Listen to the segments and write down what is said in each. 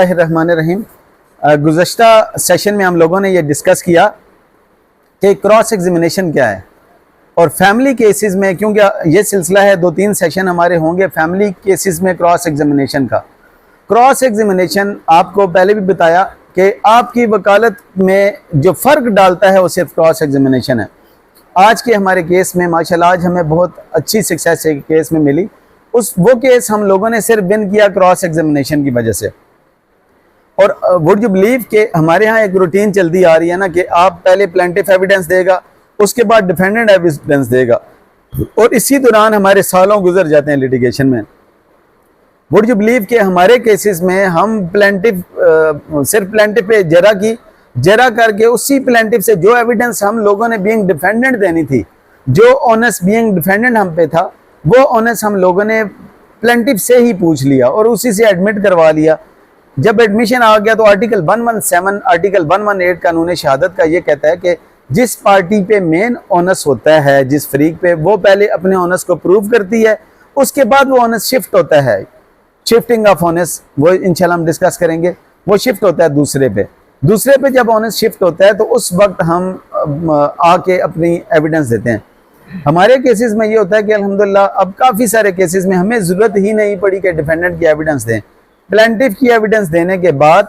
रहमानिर्रहीम। गुज़श्ता session में हम लोगों ने ये डिस्कस किया कि क्रॉस एग्जामिनेशन क्या है और फैमिली केसेस में, क्योंकि ये सिलसिला है 2-3 सेशन हमारे होंगे फैमिली केसेस में क्रॉस एग्जामिनेशन का। क्रॉस एग्जामिनेशन आपको पहले भी बताया कि आपकी वकालत में जो फ़र्क डालता है वो सिर्फ क्रॉस एग्जामिनेशन है। आज के हमारे केस में माशाल्लाह आज हमें बहुत अच्छी सक्सेस एक केस में मिली। वो केस हम लोगों ने सिर्फ विन किया क्रॉस एग्जामिनेशन की वजह से। और वुड यू बिलीव कि हमारे यहाँ एक रूटीन चलती आ रही है ना कि आप पहले प्लेंटिफ एविडेंस देगा, उसके बाद डिफेंडेंट एविडेंस देगा, और इसी दौरान हमारे सालों गुजर जाते हैं लिटिगेशन में। वुड यू बिलीव कि हमारे केसेस में हम सिर्फ प्लेंटिफ पे जरा करके उसी प्लेंटिफ से जो एविडेंस हम लोगों ने बीइंग डिफेंडेंट देनी थी, जो ऑनस बीइंग डिफेंडेंट हम पे था, वो ऑनस हम लोगों ने प्लेंटिफ से ही पूछ लिया और उसी से एडमिट करवा लिया। जब एडमिशन आ गया तो आर्टिकल 117 आर्टिकल 118 कानून शहादत का ये कहता है कि जिस पार्टी पे मेन ऑनस होता है, जिस फरीक पे, वो पहले अपने ऑनस को प्रूव करती है, उसके बाद वो ऑनस शिफ्ट होता है। शिफ्टिंग ऑफ ऑनस वो इंशाल्लाह हम डिस्कस करेंगे। वो शिफ्ट होता है दूसरे पे जब ऑनस शिफ्ट होता है तो उस वक्त हम आके अपनी एविडेंस देते हैं। हमारे केसेस में ये होता है कि अल्हम्दुलिल्लाह अब काफ़ी सारे केसेस में हमें ज़रूरत ही नहीं पड़ी कि डिफेंडेंट की एविडेंस दें। प्लेंटिफ की एविडेंस देने के बाद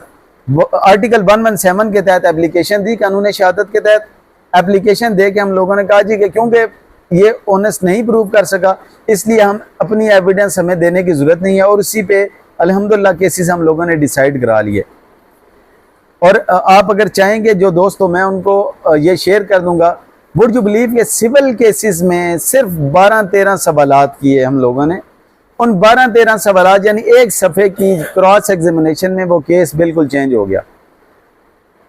आर्टिकल 117 के तहत एप्लीकेशन दी, कानून शहादत के तहत एप्लीकेशन दे के हम लोगों ने कहा जी कि क्योंकि ये ऑनेस्ट नहीं प्रूव कर सका, इसलिए हम अपनी एविडेंस हमें देने की ज़रूरत नहीं है, और उसी पे अल्हम्दुलिल्लाह केसेस हम लोगों ने डिसाइड करा लिए। और आप अगर चाहेंगे जो दोस्तों, मैं उनको ये शेयर कर दूंगा। वुड यू बिलीव कि सिविल केसेस में सिर्फ 12-13 सवालात किए हम लोगों ने। उन 12-13 सवालात यानी एक सफ़े की क्रॉस एग्जामिनेशन में वो केस बिल्कुल चेंज हो गया।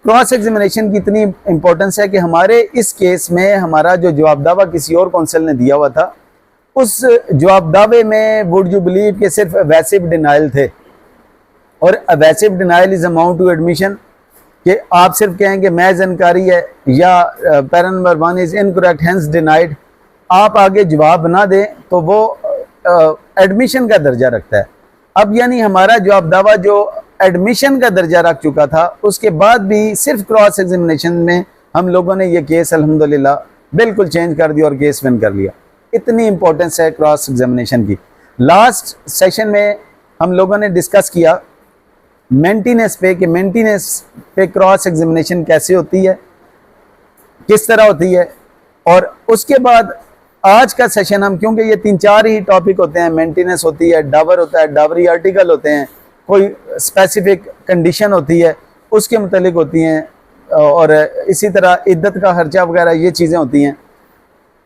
क्रॉस एग्जामिनेशन की इतनी इंपॉर्टेंस है कि हमारे इस केस में हमारा जो जवाब दावा किसी और कौंसिल ने दिया हुआ था, उस जवाब दावे में वुड यू बिलीव कि सिर्फ एवेसिव डिनाइल थे। और evasive denial is amount to admission, कि आप सिर्फ कहें कि मैं जानकारी है या para number 1 is incorrect hence denied, आप आगे जवाब ना दें तो वो एडमिशन का दर्जा रखता है। अब यानी हमारा जवाब दावा जो एडमिशन का दर्जा रख चुका था, उसके बाद भी सिर्फ क्रॉस एग्जामिनेशन में हम लोगों ने ये केस अल्हम्दुलिल्लाह बिल्कुल चेंज कर दिया और केस विन कर लिया। इतनी इंपॉर्टेंस है क्रॉस एग्जामिनेशन की। लास्ट सेशन में हम लोगों ने डिस्कस किया मेंटेनेंस पे, कि मेंटेनेंस पे क्रॉस एग्जामिनेशन कैसे होती है, किस तरह होती है। और उसके बाद आज का सेशन हम, क्योंकि ये 3-4 ही टॉपिक होते हैं, मेंटेनेंस होती है, डावर होता है, डावरी आर्टिकल होते हैं, कोई स्पेसिफिक कंडीशन होती है उसके मुतालिक होती हैं, और इसी तरह इद्दत का खर्चा वगैरह ये चीज़ें होती हैं।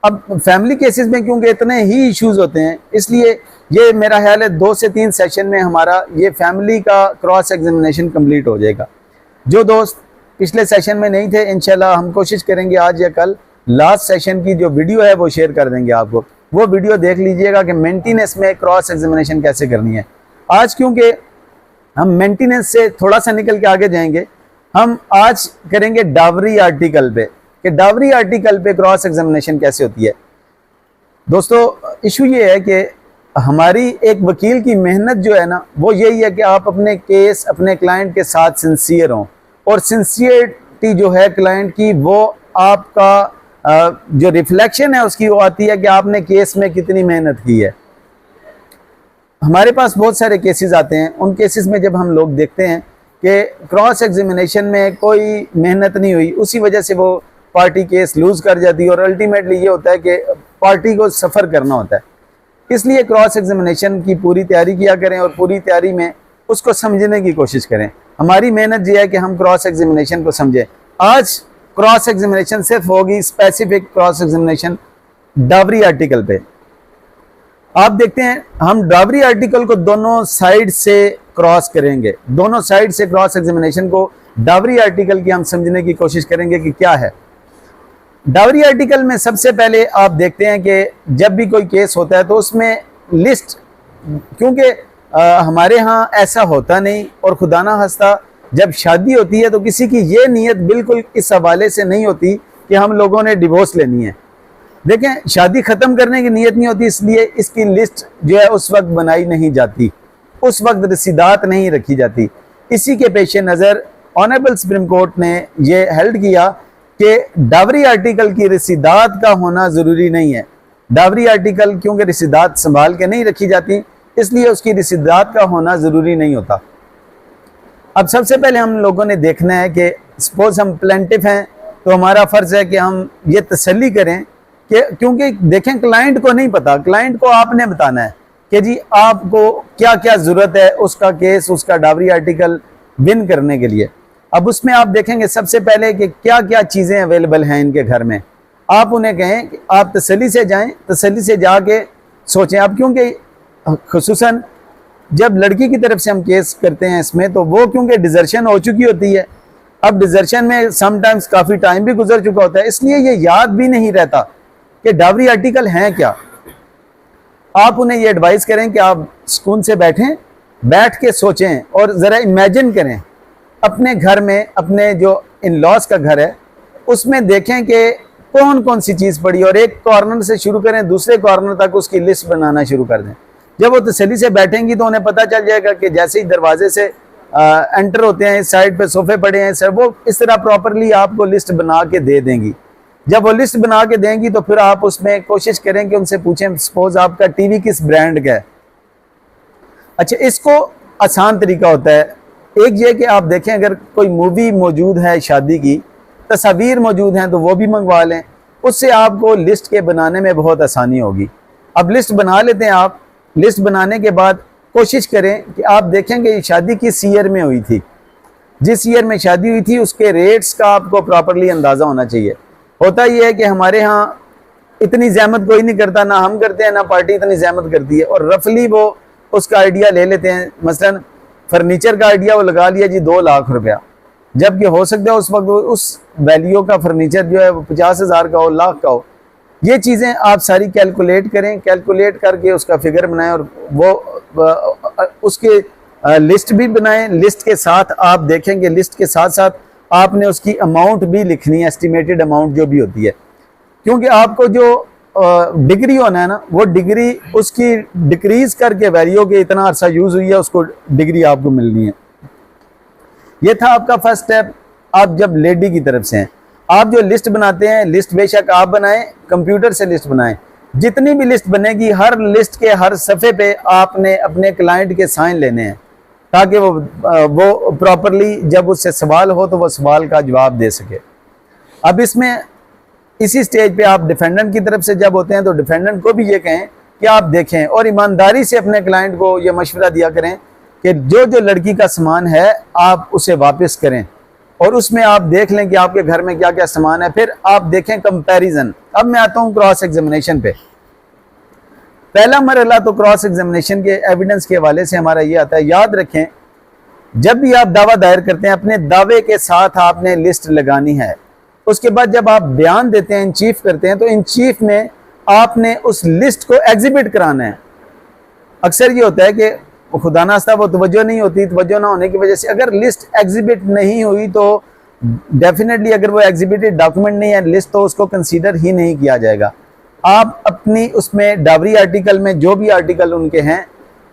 अब फैमिली केसेस में क्योंकि इतने ही इश्यूज होते हैं, इसलिए ये मेरा ख्याल है 2 से 3 सेशन में हमारा ये फैमिली का क्रॉस एग्जामिनेशन कंप्लीट हो जाएगा। जो दोस्त पिछले सेशन में नहीं थे, इंशाल्लाह हम कोशिश करेंगे आज या कल लास्ट सेशन की जो वीडियो है वो शेयर कर देंगे आपको। वो वीडियो देख लीजिएगा कि मेंटेनेंस में क्रॉस एग्जामिनेशन कैसे करनी है। आज क्योंकि हम मेंटेनेंस से थोड़ा सा निकल के आगे जाएंगे, हम आज करेंगे डावरी आर्टिकल पे, कि डावरी आर्टिकल पे क्रॉस एग्जामिनेशन कैसे होती है। दोस्तों इशू ये है कि हमारी एक वकील की मेहनत जो है ना, वो यही है कि आप अपने केस अपने क्लाइंट के साथ सिंसियर हों, और सिंसियरिटी जो है क्लाइंट की, वो आपका जो रिफ्लेक्शन है उसकी वो आती है कि आपने केस में कितनी मेहनत की है। हमारे पास बहुत सारे केसेस आते हैं, उन केसेस में जब हम लोग देखते हैं कि क्रॉस एग्जामिनेशन में कोई मेहनत नहीं हुई, उसी वजह से वो पार्टी केस लूज कर जाती है, और अल्टीमेटली ये होता है कि पार्टी को सफ़र करना होता है। इसलिए क्रॉस एग्जामिनेशन की पूरी तैयारी किया करें और पूरी तैयारी में उसको समझने की कोशिश करें। हमारी मेहनत ये है कि हम क्रॉस एग्जामिनेशन को समझें। आज क्रॉस एग्जामिनेशन सिर्फ होगी specific cross examination dowry article पे। आप देखते हैं हम डावरी आर्टिकल को दोनों साइड से क्रॉस करेंगे, दोनों साइड से क्रॉस एग्जामिनेशन को डावरी आर्टिकल की हम समझने की कोशिश करेंगे कि क्या है। डावरी आर्टिकल में सबसे पहले आप देखते हैं कि जब भी कोई केस होता है तो उसमें लिस्ट, क्योंकि हमारे यहाँ ऐसा होता नहीं, और खुदा ना हंसता जब शादी होती है तो किसी की ये नीयत बिल्कुल इस हवाले से नहीं होती कि हम लोगों ने डिवोर्स लेनी है। देखें, शादी ख़त्म करने की नीयत नहीं होती, इसलिए इसकी लिस्ट जो है उस वक्त बनाई नहीं जाती, उस वक्त रसीदात नहीं रखी जाती। इसी के पेश नज़र ऑनरेबल सुप्रीम कोर्ट ने ये हेल्ड किया कि डावरी आर्टिकल की रसीदात का होना ज़रूरी नहीं है। डावरी आर्टिकल क्योंकि रसीदात संभाल के नहीं रखी जाती, इसलिए उसकी रसीदात का होना ज़रूरी नहीं होता। अब सबसे पहले हम लोगों ने देखना है कि सपोज हम प्लेंटिफ हैं तो हमारा फ़र्ज़ है कि हम ये तसल्ली करें कि, क्योंकि देखें क्लाइंट को नहीं पता, क्लाइंट को आपने बताना है कि जी आपको क्या क्या ज़रूरत है उसका केस, उसका डावरी आर्टिकल विन करने के लिए। अब उसमें आप देखेंगे सबसे पहले कि क्या क्या चीज़ें अवेलेबल हैं इनके घर में। आप उन्हें कहें कि आप तसल्ली से जाएं, तसल्ली से जाके सोचें। अब क्योंकि खुसूसन जब लड़की की तरफ से हम केस करते हैं इसमें, तो वो क्योंकि डिजर्शन हो चुकी होती है, अब डिजर्शन में समटाइम्स काफ़ी टाइम भी गुजर चुका होता है, इसलिए ये याद भी नहीं रहता कि डावरी आर्टिकल हैं क्या। आप उन्हें ये एडवाइस करें कि आप सुकून से बैठें, बैठ के सोचें और ज़रा इमेजिन करें अपने घर में, अपने जो इन लॉज का घर है उसमें देखें कि कौन कौन सी चीज़ पड़ी, और एक कॉर्नर से शुरू करें दूसरे कॉर्नर तक उसकी लिस्ट बनाना शुरू कर दें। जब वो तसल्ली से बैठेंगी तो उन्हें पता चल जाएगा कि जैसे ही दरवाजे से एंटर होते हैं, इस साइड पे सोफे पड़े हैं सर, वो इस तरह प्रॉपरली आपको लिस्ट बना के दे देंगी। जब वो लिस्ट बना के देंगी तो फिर आप उसमें कोशिश करें कि उनसे पूछें सपोज आपका टीवी किस ब्रांड का है। अच्छा, इसको आसान तरीका होता है, एक ये कि आप देखें अगर कोई मूवी मौजूद है शादी की, तस्वीर मौजूद हैं तो वो भी मंगवा लें, उससे आपको लिस्ट के बनाने में बहुत आसानी होगी। अब लिस्ट बना लेते हैं आप। लिस्ट बनाने के बाद कोशिश करें कि आप देखेंगे शादी किस ईयर में हुई थी, जिस ईयर में शादी हुई थी उसके रेट्स का आपको प्रॉपरली अंदाज़ा होना चाहिए। होता ये है कि हमारे यहाँ इतनी ज़हमत कोई नहीं करता, ना हम करते हैं ना पार्टी इतनी ज़हमत करती है, और रफली वो उसका आइडिया ले लेते हैं। मसलन फर्नीचर का आइडिया वो लगा लिया जी 2 लाख रुपया, जबकि हो सकता है उस वक्त उस वैल्यू का फर्नीचर जो है वो 50,000 का हो, लाख का हो। ये चीज़ें आप सारी कैलकुलेट करें, कैलकुलेट करके उसका फिगर बनाएं और वो उसके लिस्ट भी बनाएं। लिस्ट के साथ आप देखेंगे, लिस्ट के साथ साथ आपने उसकी अमाउंट भी लिखनी है, एस्टिमेटेड अमाउंट जो भी होती है, क्योंकि आपको जो डिग्री होना है ना, वो डिग्री उसकी डिक्रीज करके वैल्यू के इतना अरसा यूज़ हुई है उसको डिग्री आपको मिलनी है। ये था आपका फर्स्ट स्टेप। आप जब लेडी की तरफ से हैं, आप जो लिस्ट बनाते हैं, लिस्ट बेशक आप बनाएं, कंप्यूटर से लिस्ट बनाएं। जितनी भी लिस्ट बनेगी, हर लिस्ट के हर सफ़े पे आपने अपने क्लाइंट के साइन लेने हैं, ताकि वो प्रॉपरली जब उससे सवाल हो तो वो सवाल का जवाब दे सके। अब इसमें इसी स्टेज पे आप डिफेंडेंट की तरफ से जब होते हैं तो डिफेंडेंट को भी ये कहें कि आप देखें और ईमानदारी से अपने क्लाइंट को ये मशवरा दिया करें कि जो जो लड़की का सामान है आप उसे वापस करें, और उसमें आप देख लें कि आपके घर में क्या क्या सामान है। फिर आप देखें कंपैरिजन। अब मैं आता हूँ क्रॉस एग्जामिनेशन पे। पहला मरहला तो क्रॉस एग्जामिनेशन के एविडेंस के हवाले से हमारा ये आता है, याद रखें जब भी आप दावा दायर करते हैं अपने दावे के साथ आपने लिस्ट लगानी है। उसके बाद जब आप बयान देते हैं, इन चीफ करते हैं, तो इन चीफ में आपने उस लिस्ट को एग्जिबिट कराना है। अक्सर ये होता है कि खुदा नास्ता वो तवज्जो नहीं होती, तवज्जो ना होने की वजह से अगर लिस्ट एग्जिबिट नहीं हुई तो डेफिनेटली अगर वो एग्जिबिटेड डॉक्यूमेंट नहीं है लिस्ट, तो उसको कंसीडर ही नहीं किया जाएगा। आप अपनी उसमें डावरी आर्टिकल में जो भी आर्टिकल उनके हैं,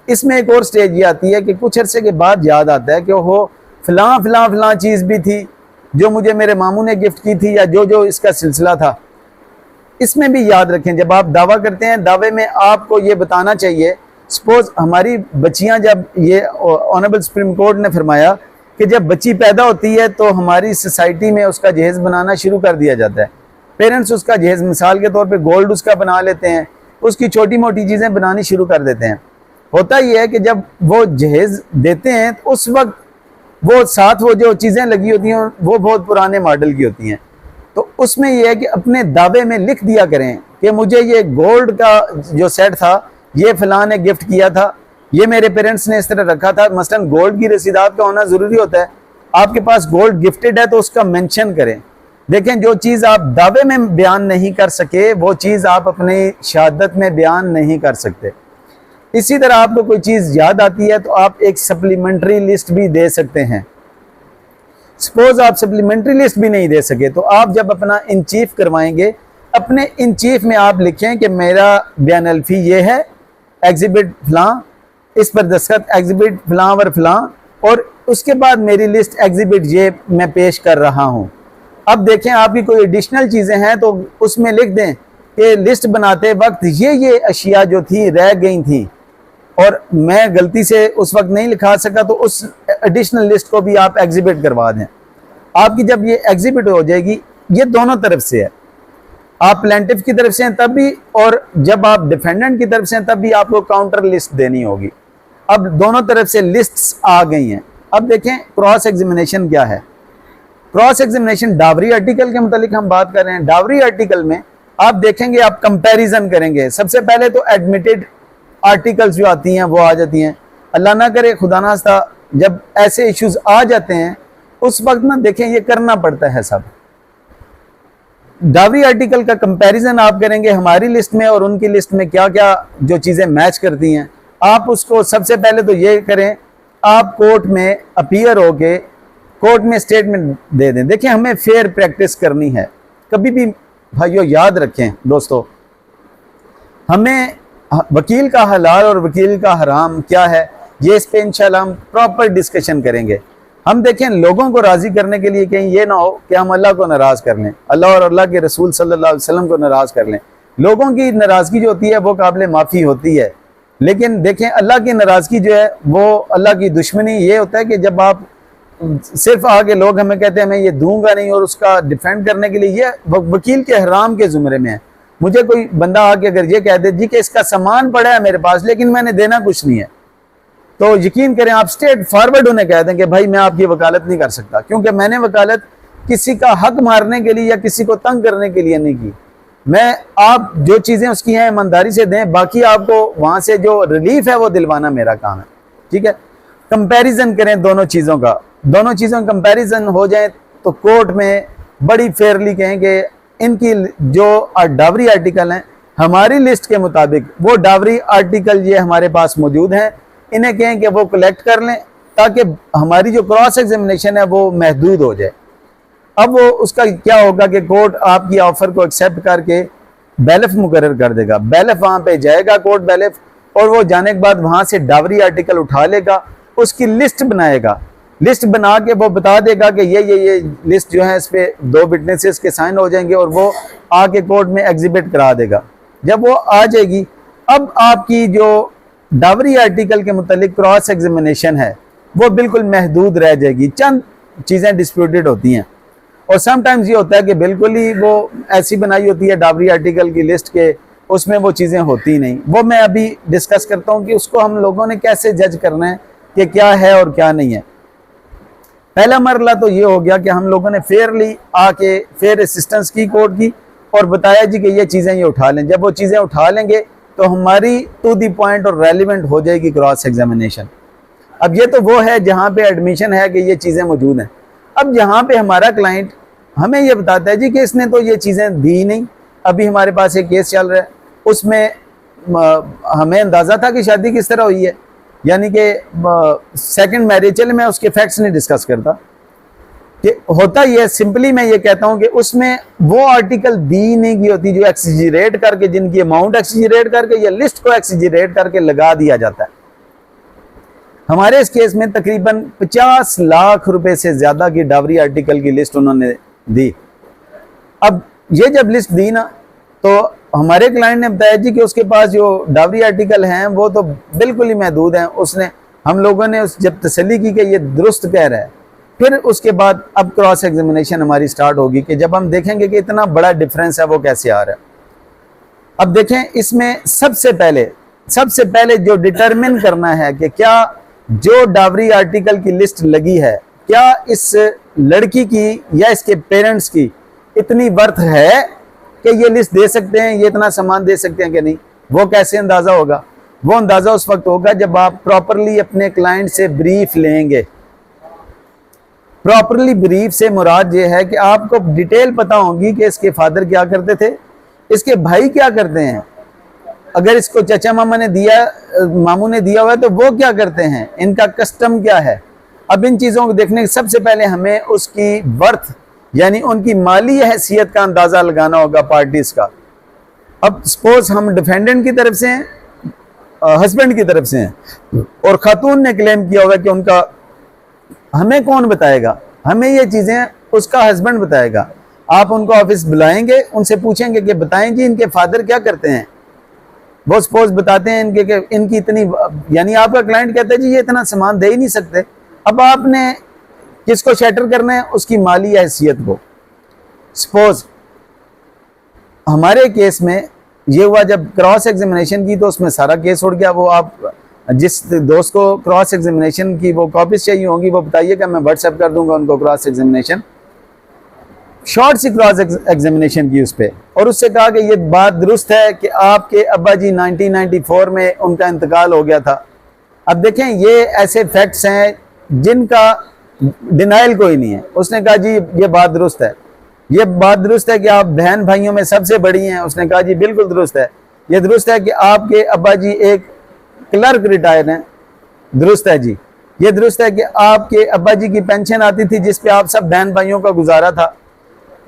इसमें एक और स्टेज ये आती है कि कुछ अरसे के बाद याद आता है कि वो फलां फलां फलां चीज़ भी थी जो मुझे मेरे मामू ने गिफ्ट की थी, या जो जो इसका सिलसिला था। इसमें भी याद रखें जब आप दावा करते हैं, दावे में आपको ये बताना चाहिए। सपोज हमारी बच्चियां, जब ये ऑनरेबल सुप्रीम कोर्ट ने फरमाया कि जब बच्ची पैदा होती है तो हमारी सोसाइटी में उसका जहेज़ बनाना शुरू कर दिया जाता है। पेरेंट्स उसका जहेज़ मिसाल के तौर पे गोल्ड उसका बना लेते हैं, उसकी छोटी मोटी चीज़ें बनानी शुरू कर देते हैं। होता ही है कि जब वो जहेज़ देते हैं तो उस वक्त वो साथ वो जो चीज़ें लगी होती हैं वो बहुत पुराने मॉडल की होती हैं। तो उसमें यह है कि अपने दावे में लिख दिया करें कि मुझे ये गोल्ड का जो सेट था ये फलां ने गिफ्ट किया था, ये मेरे पेरेंट्स ने इस तरह रखा था। मसलन गोल्ड की रसीदात का होना ज़रूरी होता है। आपके पास गोल्ड गिफ्टेड है तो उसका मेंशन करें। देखें जो चीज़ आप दावे में बयान नहीं कर सके वो चीज़ आप अपनी शहादत में बयान नहीं कर सकते। इसी तरह आपको कोई चीज़ याद आती है तो आप एक सप्लीमेंट्री लिस्ट भी दे सकते हैं। सपोज आप सप्लीमेंट्री लिस्ट भी नहीं दे सके तो आप जब अपना इन चीफ करवाएंगे, अपने इन चीफ में आप लिखें कि मेरा बयान अल्फी ये है, एग्जिबिट फलां, इस पर दस्तखत एग्जिबिट फलां वर फलां, और उसके बाद मेरी लिस्ट एग्जिबिट ये मैं पेश कर रहा हूँ। अब देखें आपकी कोई एडिशनल चीज़ें हैं तो उसमें लिख दें कि लिस्ट बनाते वक्त ये अशिया जो थी रह गई थी और मैं गलती से उस वक्त नहीं लिखा सका, तो उस एडिशनल लिस्ट को भी आप एग्जिबिट करवा दें। आपकी जब ये एग्जिबिट हो जाएगी, ये दोनों तरफ से है, आप प्लेंटिफ की तरफ से हैं तब भी और जब आप डिफेंडेंट की तरफ से हैं तब भी आपको काउंटर लिस्ट देनी होगी। अब दोनों तरफ से लिस्ट्स आ गई हैं। अब देखें क्रॉस एग्जामिनेशन क्या है। क्रॉस एग्जामिनेशन डावरी आर्टिकल के मुतालिक हम बात कर रहे हैं। डावरी आर्टिकल में आप देखेंगे, आप कंपैरिजन करेंगे। सबसे पहले तो एडमिटेड आर्टिकल्स जो आती हैं वो आ जाती हैं। अल्लाह ना करे, खुदा ना खास्ता, जब ऐसे इश्यूज आ जाते हैं उस वक्त ना देखें ये करना पड़ता है सब। डावरी आर्टिकल का कंपैरिजन आप करेंगे हमारी लिस्ट में और उनकी लिस्ट में क्या क्या जो चीज़ें मैच करती हैं। आप उसको सबसे पहले तो ये करें, आप कोर्ट में अपीयर होके कोर्ट में स्टेटमेंट दे दें। देखिए हमें फेयर प्रैक्टिस करनी है। कभी भी भाइयों याद रखें दोस्तों, हमें वकील का हलाल और वकील का हराम क्या है, ये इस पे इंशाल्लाह हम प्रॉपर डिस्कशन करेंगे। हम देखें लोगों को राजी करने के लिए कहीं ये ना हो कि हम अल्लाह को नाराज कर लें, अल्लाह और अल्लाह के रसूल सल्लल्लाहु अलैहि वसल्लम को नाराज कर लें। लोगों की नाराजगी जो होती है वो काबिल माफ़ी होती है, लेकिन देखें अल्लाह की नाराजगी जो है वो अल्लाह की दुश्मनी ये होता है कि जब आप सिर्फ आगे लोग हमें कहते हैं मैं ये दूंगा नहीं और उसका डिफेंड करने के लिए, ये वकील के हराम के जुमरे में है। मुझे कोई बंदा आके अगर ये कह दे जी कि इसका सामान पड़ा है मेरे पास लेकिन मैंने देना कुछ नहीं है, तो यकीन करें आप स्ट्रेट फॉरवर्ड उन्हें कह दें कि भाई मैं आपकी वकालत नहीं कर सकता, क्योंकि मैंने वकालत किसी का हक मारने के लिए या किसी को तंग करने के लिए नहीं की। मैं आप जो चीज़ें उसकी हैं ईमानदारी से दें, बाकी आपको वहाँ से जो रिलीफ है वो दिलवाना मेरा काम है। ठीक है, कंपैरिजन करें दोनों चीज़ों का, दोनों चीज़ों का कंपैरिजन हो जाए तो कोर्ट में बड़ी फेयरली कहें कि इनकी जो डावरी आर्टिकल हैं हमारी लिस्ट के मुताबिक, वो डावरी आर्टिकल ये हमारे पास मौजूद हैं, इन्हें कहें कि वो कलेक्ट कर लें ताकि हमारी जो क्रॉस एग्जामिनेशन है वो महदूद हो जाए। अब वो उसका क्या होगा कि कोर्ट आपकी ऑफर को एक्सेप्ट करके बैलेफ मुकर्रर कर देगा। बैलेफ वहाँ पे जाएगा, कोर्ट बैलेफ, और वो जाने के बाद वहाँ से डावरी आर्टिकल उठा लेगा, उसकी लिस्ट बनाएगा। लिस्ट बना के वो बता देगा कि ये लिस्ट जो है इस पर 2 विटनेसेस के साइन हो जाएंगे और वो आके कोर्ट में एग्जिबिट करा देगा। जब वो आ जाएगी, अब आपकी जो डावरी आर्टिकल के मुतालिक क्रॉस एग्जामिनेशन है वो बिल्कुल महदूद रह जाएगी। चंद चीज़ें डिस्प्यूटेड होती हैं और समटाइम्स ये होता है कि बिल्कुल ही वो ऐसी बनाई होती है डावरी आर्टिकल की लिस्ट के, उसमें वो चीज़ें होती नहीं। वो मैं अभी डिस्कस करता हूँ कि उसको हम लोगों ने कैसे जज करना है कि क्या है और क्या नहीं है। पहला मरला तो ये हो गया कि हम लोगों ने फेयरली आके फेयर असिस्टेंस की कोर्ट की और बताया जी कि ये चीज़ें ये उठा लें। जब वो चीज़ें उठा लेंगे तो हमारी टू दी पॉइंट और रेलिवेंट हो जाएगी क्रॉस एग्जामिनेशन। अब ये तो वो है जहाँ पे एडमिशन है कि ये चीज़ें मौजूद हैं। अब यहाँ पे हमारा क्लाइंट हमें ये बताता है जी कि इसने तो ये चीज़ें दी नहीं, अभी हमारे पास एक केस चल रहा है, उसमें हमें अंदाज़ा था कि शादी किस तरह हुई है, यानी कि सेकंड मैरिज। चले मैं उसके फैक्ट्स नहीं डिस्कस करता कि होता ही है। सिंपली मैं ये कहता हूँ कि उसमें वो आर्टिकल दी नहीं की होती जो एक्सीजरेट करके, जिनकी अमाउंट एक्सीजरेट करके या लिस्ट को एक्सीजरेट करके लगा दिया जाता है। हमारे इस केस में तकरीबन 50 लाख रुपए से ज्यादा की डावरी आर्टिकल की लिस्ट उन्होंने दी। अब ये जब लिस्ट दी ना तो हमारे क्लाइंट ने बताया जी कि उसके पास जो डावरी आर्टिकल हैं वो तो बिल्कुल ही महदूद हैं। उसने, हम लोगों ने जब तसल्ली की कि ये दुरुस्त कह रहा है, फिर उसके बाद अब क्रॉस एग्जामिनेशन हमारी स्टार्ट होगी कि जब हम देखेंगे कि इतना बड़ा डिफरेंस है वो कैसे आ रहा है। अब देखें, इसमें सबसे पहले जो डिटरमिन करना है कि क्या जो डावरी आर्टिकल की लिस्ट लगी है, क्या इस लड़की की या इसके पेरेंट्स की इतनी वर्थ है कि ये लिस्ट दे सकते हैं, ये इतना सामान दे सकते हैं कि नहीं। वो कैसे अंदाज़ा होगा? वो अंदाज़ा उस वक्त होगा जब आप प्रॉपरली अपने क्लाइंट से ब्रीफ लेंगे। प्रॉपरली ब्रीफ से मुराद ये है कि आपको डिटेल पता होगी कि इसके फादर क्या करते थे, इसके भाई क्या करते हैं, अगर इसको चाचा मामा ने दिया, मामू ने दिया हुआ है तो वो क्या करते हैं, इनका कस्टम क्या है। अब इन चीज़ों को देखने से सबसे पहले हमें उसकी वर्थ यानी उनकी माली हैसियत का अंदाज़ा लगाना होगा पार्टीज़ का। अब सपोज हम डिफेंडेंट की तरफ से हैं, हस्बैंड की तरफ से हैं और खातून ने क्लेम किया होगा कि उनका हमें कौन बताएगा? हमें ये चीज़ें उसका हस्बैंड बताएगा। आप उनको ऑफिस बुलाएंगे, उनसे पूछेंगे कि बताएं जी इनके फादर क्या करते हैं। वो सपोज बताते हैं इनके कि इनकी इतनी, यानी आपका क्लाइंट कहता है जी ये इतना सामान दे ही नहीं सकते। अब आपने किसको शटर करना है? उसकी माली हैसियत को। सपोज हमारे केस में ये हुआ, जब क्रॉस एग्जामिनेशन की तो उसमें सारा केस उड़ गया। वो आप जिस दोस्त को क्रॉस एग्जामिनेशन की वो कॉपीज चाहिए होंगी वो बताइएगा, मैं व्हाट्सएप कर दूंगा उनको क्रॉस एग्जामिनेशन, शॉर्ट सी क्रॉस एग्जामिनेशन की उस पर, और उससे कहा कि ये बात दुरुस्त है कि आपके अब्बा जी 1994 में उनका इंतकाल हो गया था। अब देखें ये ऐसे फैक्ट्स हैं जिनका डिनाइल कोई नहीं है। उसने कहा जी ये बात दुरुस्त है, ये बात दुरुस्त है कि आप बहन भाइयों में सबसे बड़ी हैं। उसने कहा जी बिल्कुल दुरुस्त है। ये दुरुस्त है कि आपके अब्बा जी एक क्लर्क रिटायर हैं, दुरुस्त है जी। ये दुरुस्त है कि आपके अब्बा जी की पेंशन आती थी जिस पे आप सब बहन भाइयों का गुजारा था।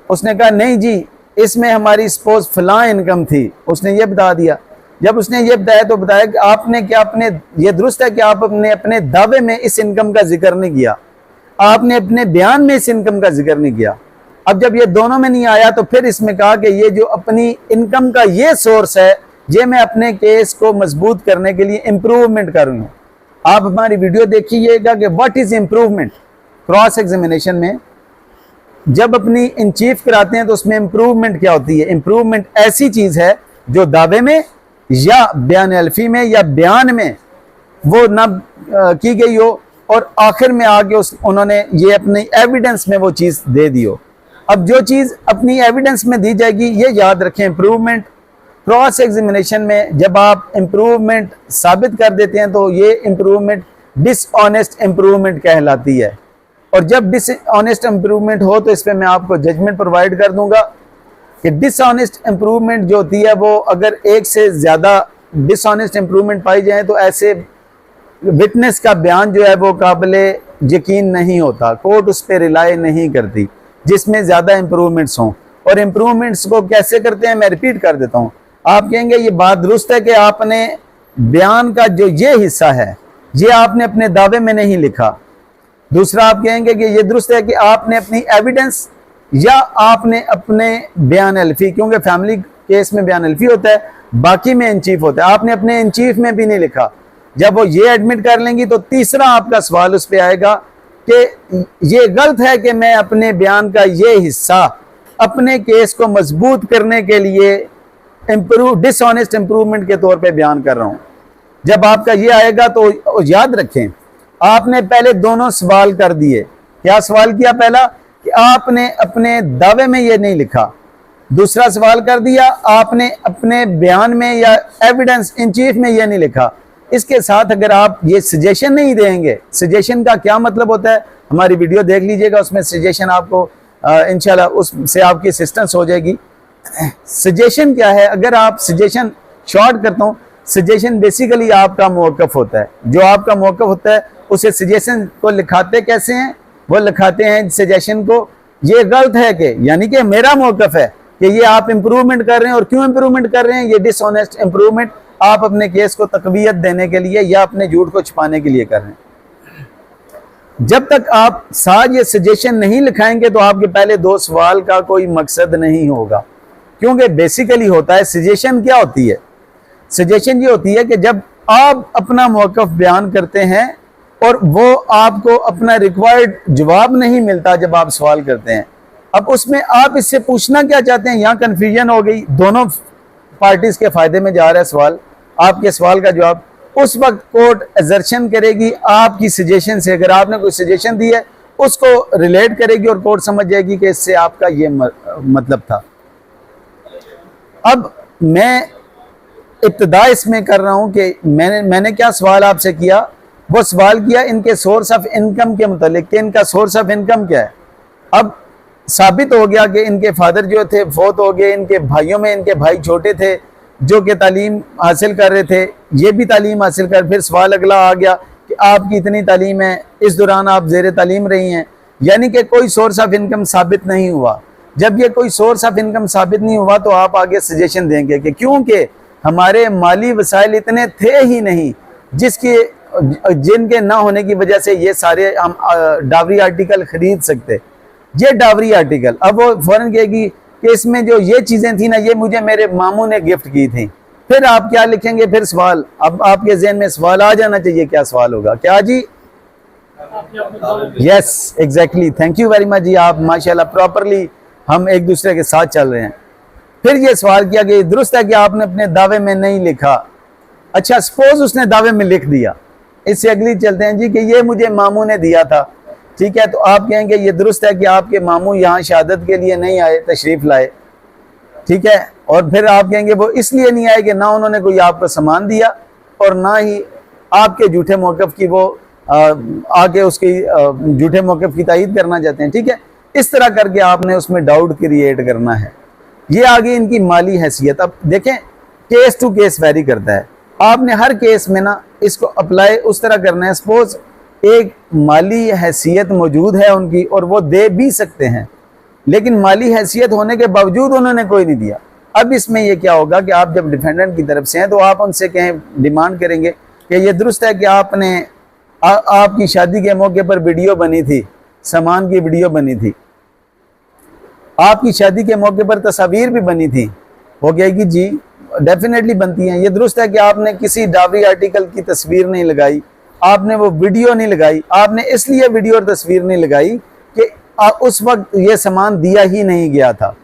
उसने कहा नहीं जी इसमें हमारी सपोज फलां इनकम थी। उसने ये बता दिया। जब उसने ये बताया तो बताया कि आपने क्या अपने, ये दुरुस्त है कि आप अपने दावे में इस इनकम का जिक्र नहीं किया, आपने अपने बयान में इस इनकम का जिक्र नहीं किया। अब जब ये दोनों में नहीं आया तो फिर इसमें कहा कि ये जो अपनी इनकम का ये सोर्स है, ये मैं अपने केस को मजबूत करने के लिए इम्प्रूवमेंट कर रही हूँ। आप हमारी वीडियो देखिएगा कि what is improvement. Cross examination में जब अपनी इन चीफ कराते हैं तो उसमें इम्प्रूवमेंट क्या होती है? इम्प्रूवमेंट ऐसी चीज है जो दावे में या बयान अल्फी में या बयान में वो ना की गई हो और आखिर में आके उन्होंने ये अपनी एविडेंस में वो चीज दे दी हो। अब जो चीज अपनी एविडेंस में दी जाएगी, ये याद रखें, इम्प्रूवमेंट। क्रॉस एग्जामिनेशन में जब आप इम्प्रूवमेंट साबित कर देते हैं तो ये इम्प्रूवमेंट डिसऑनेस्ट इम्प्रूवमेंट कहलाती है। और जब डिसऑनेस्ट इम्प्रूवमेंट हो तो इस पर मैं आपको जजमेंट प्रोवाइड कर दूंगा कि डिसऑनेस्ट इम्प्रूवमेंट जो होती है वो अगर एक से ज्यादा डिसऑनेस्ट इम्प्रूवमेंट पाई जाए तो ऐसे विटनेस का बयान जो है वो काबिले यकीन नहीं होता, कोर्ट उस पर रिलाई नहीं करती जिसमें ज्यादा इम्प्रूवमेंट्स हों। और इम्प्रूवमेंट्स को कैसे करते हैं मैं रिपीट कर देता हूं। आप कहेंगे ये बात दुरुस्त है कि आपने बयान का जो ये हिस्सा है ये आपने अपने दावे में नहीं लिखा। दूसरा आप कहेंगे कि ये दुरुस्त है कि आपने अपनी एविडेंस या आपने अपने बयान अल्फी, क्योंकि फैमिली केस में बयान अल्फी होता है, बाकी में इन चीफ होता है, आपने अपने इन चीफ में भी नहीं लिखा। जब वो ये एडमिट कर लेंगी तो तीसरा आपका सवाल उस पर आएगा कि ये गलत है कि मैं अपने बयान का ये हिस्सा अपने केस को मजबूत करने के लिए डिसऑनेस्ट इंप्रूवमेंट के तौर पे बयान कर रहा हूं। जब आपका ये आएगा तो याद रखें आपने पहले दोनों सवाल कर दिए। क्या सवाल किया? पहला कि आपने अपने दावे में ये नहीं लिखा। दूसरा सवाल कर दिया आपने अपने बयान में या एविडेंस इन चीफ में ये नहीं लिखा। इसके साथ अगर आप ये सजेशन नहीं देंगे, सजेशन का क्या मतलब होता है हमारी वीडियो देख लीजिएगा, उसमें सजेशन आपको इंशाल्लाह उससे आपकी असिस्टेंस हो जाएगी। सजेशन क्या है? अगर आप सजेशन शॉर्ट करता हूँ, सजेशन बेसिकली आपका मौक़िफ़ होता है। जो आपका मौक़िफ़ होता है उसे सजेशन को लिखाते कैसे हैं? वो लिखाते हैं सजेशन को ये गलत है कि, यानी कि मेरा मौक़िफ़ है कि ये आप इम्प्रूवमेंट कर रहे हैं। और क्यों इम्प्रूवमेंट कर रहे हैं? ये डिसऑनेस्ट इम्प्रूवमेंट आप अपने केस को तकवीयत देने के लिए या अपने झूठ को छुपाने के लिए कर रहे हैं। जब तक आप साथ ये सजेशन नहीं लिखाएंगे तो आपके पहले दो सवाल का कोई मकसद नहीं होगा। क्योंकि बेसिकली होता है, सजेशन क्या होती है? सजेशन ये होती है कि जब आप अपना मौक़िफ़ बयान करते हैं और वो आपको अपना रिक्वायर्ड जवाब नहीं मिलता जब आप सवाल करते हैं, अब उसमें आप इससे पूछना क्या चाहते हैं? यहाँ कन्फ्यूजन हो गई, दोनों पार्टीज के फायदे में जा रहा है सवाल। आपके सवाल का जवाब उस वक्त कोर्ट एजर्शन करेगी आपकी सजेशन से। अगर आपने कोई सजेशन दी है उसको रिलेट करेगी और कोर्ट समझ जाएगी कि इससे आपका ये मतलब था। अब मैं इब्तिदा इसमें कर रहा हूं कि मैंने क्या सवाल आपसे किया? वो सवाल किया इनके सोर्स ऑफ इनकम के मुतालिक कि इनका सोर्स ऑफ इनकम क्या है। अब साबित हो गया कि इनके फादर जो थे फौत हो गए, इनके भाइयों में इनके भाई छोटे थे जो कि तालीम हासिल कर रहे थे, ये भी तालीम हासिल कर। फिर सवाल अगला आ गया कि आपकी इतनी तालीम है, इस दौरान आप ज़ेर तालीम रही हैं, यानी कि कोई सोर्स ऑफ इनकम साबित नहीं हुआ। जब ये कोई सोर्स ऑफ इनकम साबित नहीं हुआ तो आप आगे सजेशन देंगे कि क्योंकि हमारे माली वसाइल इतने थे ही नहीं जिसकी जिनके ना होने की वजह से ये सारे हम डावरी आर्टिकल खरीद सकते, ये डावरी आर्टिकल। अब वो फौरन कहेगी कि इसमें जो ये चीजें थी ना, ये मुझे मेरे मामू ने गिफ्ट की थी। फिर आप क्या लिखेंगे? फिर सवाल, अब आपके ज़हन में सवाल आ जाना चाहिए, क्या सवाल होगा? क्या जी? Yes, exactly, thank you very much जी, आप माशाल्लाह प्रॉपरली हम एक दूसरे के साथ चल रहे हैं। फिर ये सवाल किया कि दुरुस्त है कि आपने अपने दावे में नहीं लिखा। अच्छा, सपोज उसने दावे में लिख दिया। इससे अगली चलते हैं जी कि ये मुझे मामू ने दिया था, ठीक है, तो आप कहेंगे ये दुरुस्त है कि आपके मामू यहाँ शहादत के लिए नहीं आए, तशरीफ लाए, ठीक है। और फिर आप कहेंगे वो इसलिए नहीं आए कि ना उन्होंने कोई आपको सामान दिया और ना ही आपके झूठे मौक़िफ़ की वो आके उसकी झूठे मौक़िफ़ की तायीद करना चाहते हैं, ठीक है। इस तरह करके आपने उसमें डाउट क्रिएट करना है। ये आगे इनकी माली हैसियत। अब देखें, केस टू केस वेरी करता है। आपने हर केस में ना इसको अप्लाई उस तरह करना है। सपोज एक माली हैसियत मौजूद है उनकी और वो दे भी सकते हैं, लेकिन माली हैसियत होने के बावजूद उन्होंने कोई नहीं दिया। अब इसमें ये क्या होगा कि आप जब डिफेंडेंट की तरफ से हैं तो आप उनसे कहें, डिमांड करेंगे कि ये दुरुस्त है कि आपने आपकी शादी के मौके पर वीडियो बनी थी, सामान की वीडियो बनी थी, आपकी शादी के मौके पर तस्वीर भी बनी थी। वो कहेगी जी डेफिनेटली बनती हैं। ये दुरुस्त है कि आपने किसी डावरी आर्टिकल की तस्वीर नहीं लगाई, आपने वो वीडियो नहीं लगाई, आपने इसलिए वीडियो और तस्वीर नहीं लगाई कि उस वक्त ये सामान दिया ही नहीं गया था,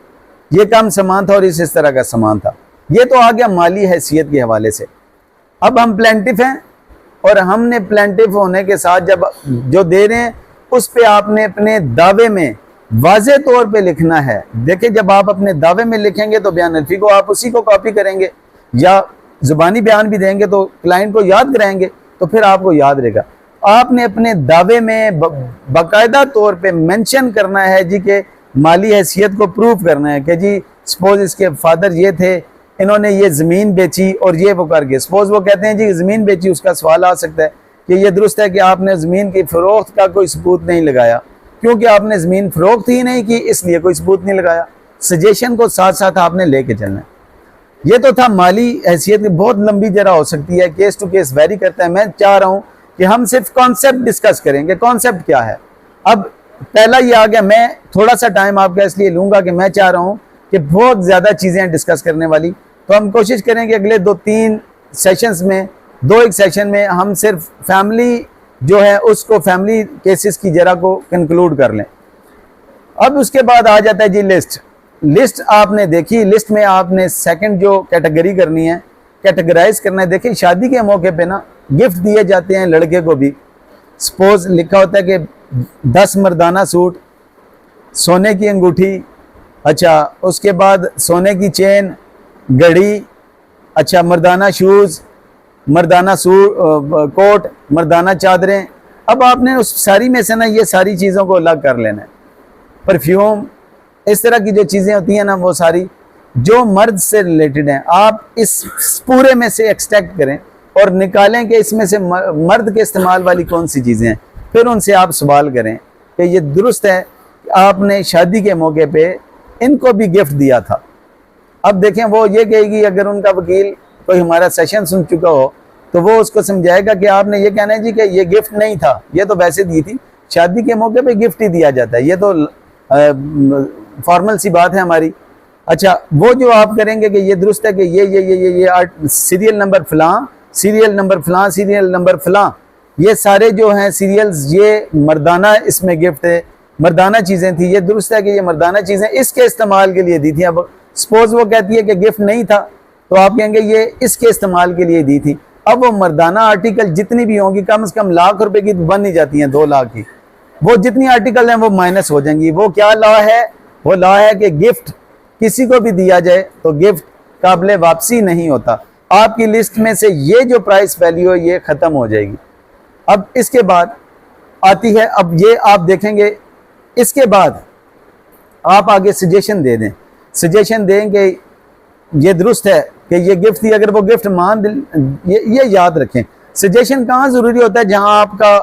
ये कम सामान था और इस तरह का सामान था। ये तो आ गया माली हैसियत के हवाले से। अब हम प्लेंटिफ हैं और हमने प्लेंटिफ होने के साथ जब जो दे रहे हैं उस पे आपने अपने दावे में वाज़े तौर पे लिखना है। देखिए, जब आप अपने दावे में लिखेंगे तो बयान अल्फी को आप उसी को कॉपी करेंगे या ज़ुबानी बयान भी देंगे तो क्लाइंट को याद कराएंगे तो फिर आपको याद रहेगा। आपने अपने दावे में बाकायदा तौर पे मेंशन करना है जी के माली हैसियत को प्रूव करना है कि जी सपोज इसके फादर ये थे, इन्होंने ये ज़मीन बेची और ये वो करके, सपोज वो कहते हैं जी ज़मीन बेची, उसका सवाल आ सकता है कि ये दुरुस्त है कि आपने ज़मीन की फ़रोख्त का कोई सबूत नहीं लगाया, क्योंकि आपने ज़मीन फ़रोख्त ही नहीं की इसलिए कोई सबूत नहीं लगाया। सजेशन को साथ साथ आपने लेके चलना है। ये तो था माली हैसियत की, बहुत लंबी जरा हो सकती है, केस टू केस वेरी करता है। मैं चाह रहा हूँ कि हम सिर्फ कॉन्सेप्ट डिस्कस करेंगे। कॉन्सेप्ट क्या है? अब पहला ये आ गया, मैं थोड़ा सा टाइम आपका इसलिए लूँगा कि मैं चाह रहा हूँ कि बहुत ज़्यादा चीज़ें हैं डिस्कस करने वाली, तो हम कोशिश करेंगे अगले 2-3 सेशंस में, 2 सेशन में हम सिर्फ फैमिली जो है उसको, फैमिली केसेस की जरा को कंक्लूड कर लें। अब उसके बाद आ जाता है जी लिस्ट आपने देखी, लिस्ट में आपने सेकंड जो कैटेगरी करनी है, कैटेगराइज करना है। देखिए, शादी के मौके पे ना गिफ्ट दिए जाते हैं लड़के को भी। सपोज लिखा होता है कि 10 मर्दाना सूट, सोने की अंगूठी, अच्छा उसके बाद सोने की चेन, घड़ी, अच्छा मर्दाना शूज़, मर्दाना कोट, मर्दाना चादरें। अब आपने उस सारी में से ना ये सारी चीज़ों को अलग कर लेना है। परफ्यूम, इस तरह की जो चीज़ें होती हैं ना, वो सारी जो मर्द से रिलेटेड हैं, आप इस पूरे में से एक्सट्रैक्ट करें और निकालें कि इसमें से मर्द के इस्तेमाल वाली कौन सी चीज़ें हैं। फिर उनसे आप सवाल करें कि ये दुरुस्त है कि आपने शादी के मौके पे इनको भी गिफ्ट दिया था। अब देखें, वो ये कहेगी, अगर उनका वकील कोई हमारा सेशन सुन चुका हो तो वो उसको समझाएगा कि आपने ये कहना है जी कि ये गिफ्ट नहीं था, ये तो वैसे दी थी, शादी के मौके पे गिफ्ट ही दिया जाता है, ये तो फॉर्मल सी बात है हमारी। अच्छा, वो जो आप करेंगे कि ये दुरुस्त है कि ये सीरियल नंबर फलां, सीरियल नंबर फलां, सीरियल नंबर फलां, ये सारे जो हैं सीरियल्स, ये मर्दाना इसमें गिफ्ट है, मर्दाना चीज़ें थी, ये दुरुस्त है कि ये मर्दाना चीज़ें इसके इस्तेमाल के लिए दी थी। अब सपोज वो कहती है कि गिफ्ट नहीं था तो आप कहेंगे ये इसके इस्तेमाल के लिए दी थी। अब वो मर्दाना आर्टिकल जितनी भी होंगी, कम से कम लाख रुपए की बन नहीं जाती हैं, 2 लाख की, वो जितनी आर्टिकल हैं वो माइनस हो जाएंगी। वो क्या लॉ है? वो लॉ है कि गिफ्ट किसी को भी दिया जाए तो गिफ्ट काबिल वापसी नहीं होता। आपकी लिस्ट में से ये जो प्राइस वैल्यू है ये ख़त्म हो जाएगी। अब इसके बाद आती है, अब ये आप देखेंगे, इसके बाद आप आगे सजेशन दे दें, सजेशन देंगे ये दुरुस्त है कि ये गिफ्ट थी। अगर वो गिफ्ट ये याद रखें, सजेशन कहाँ ज़रूरी होता है? जहाँ आपका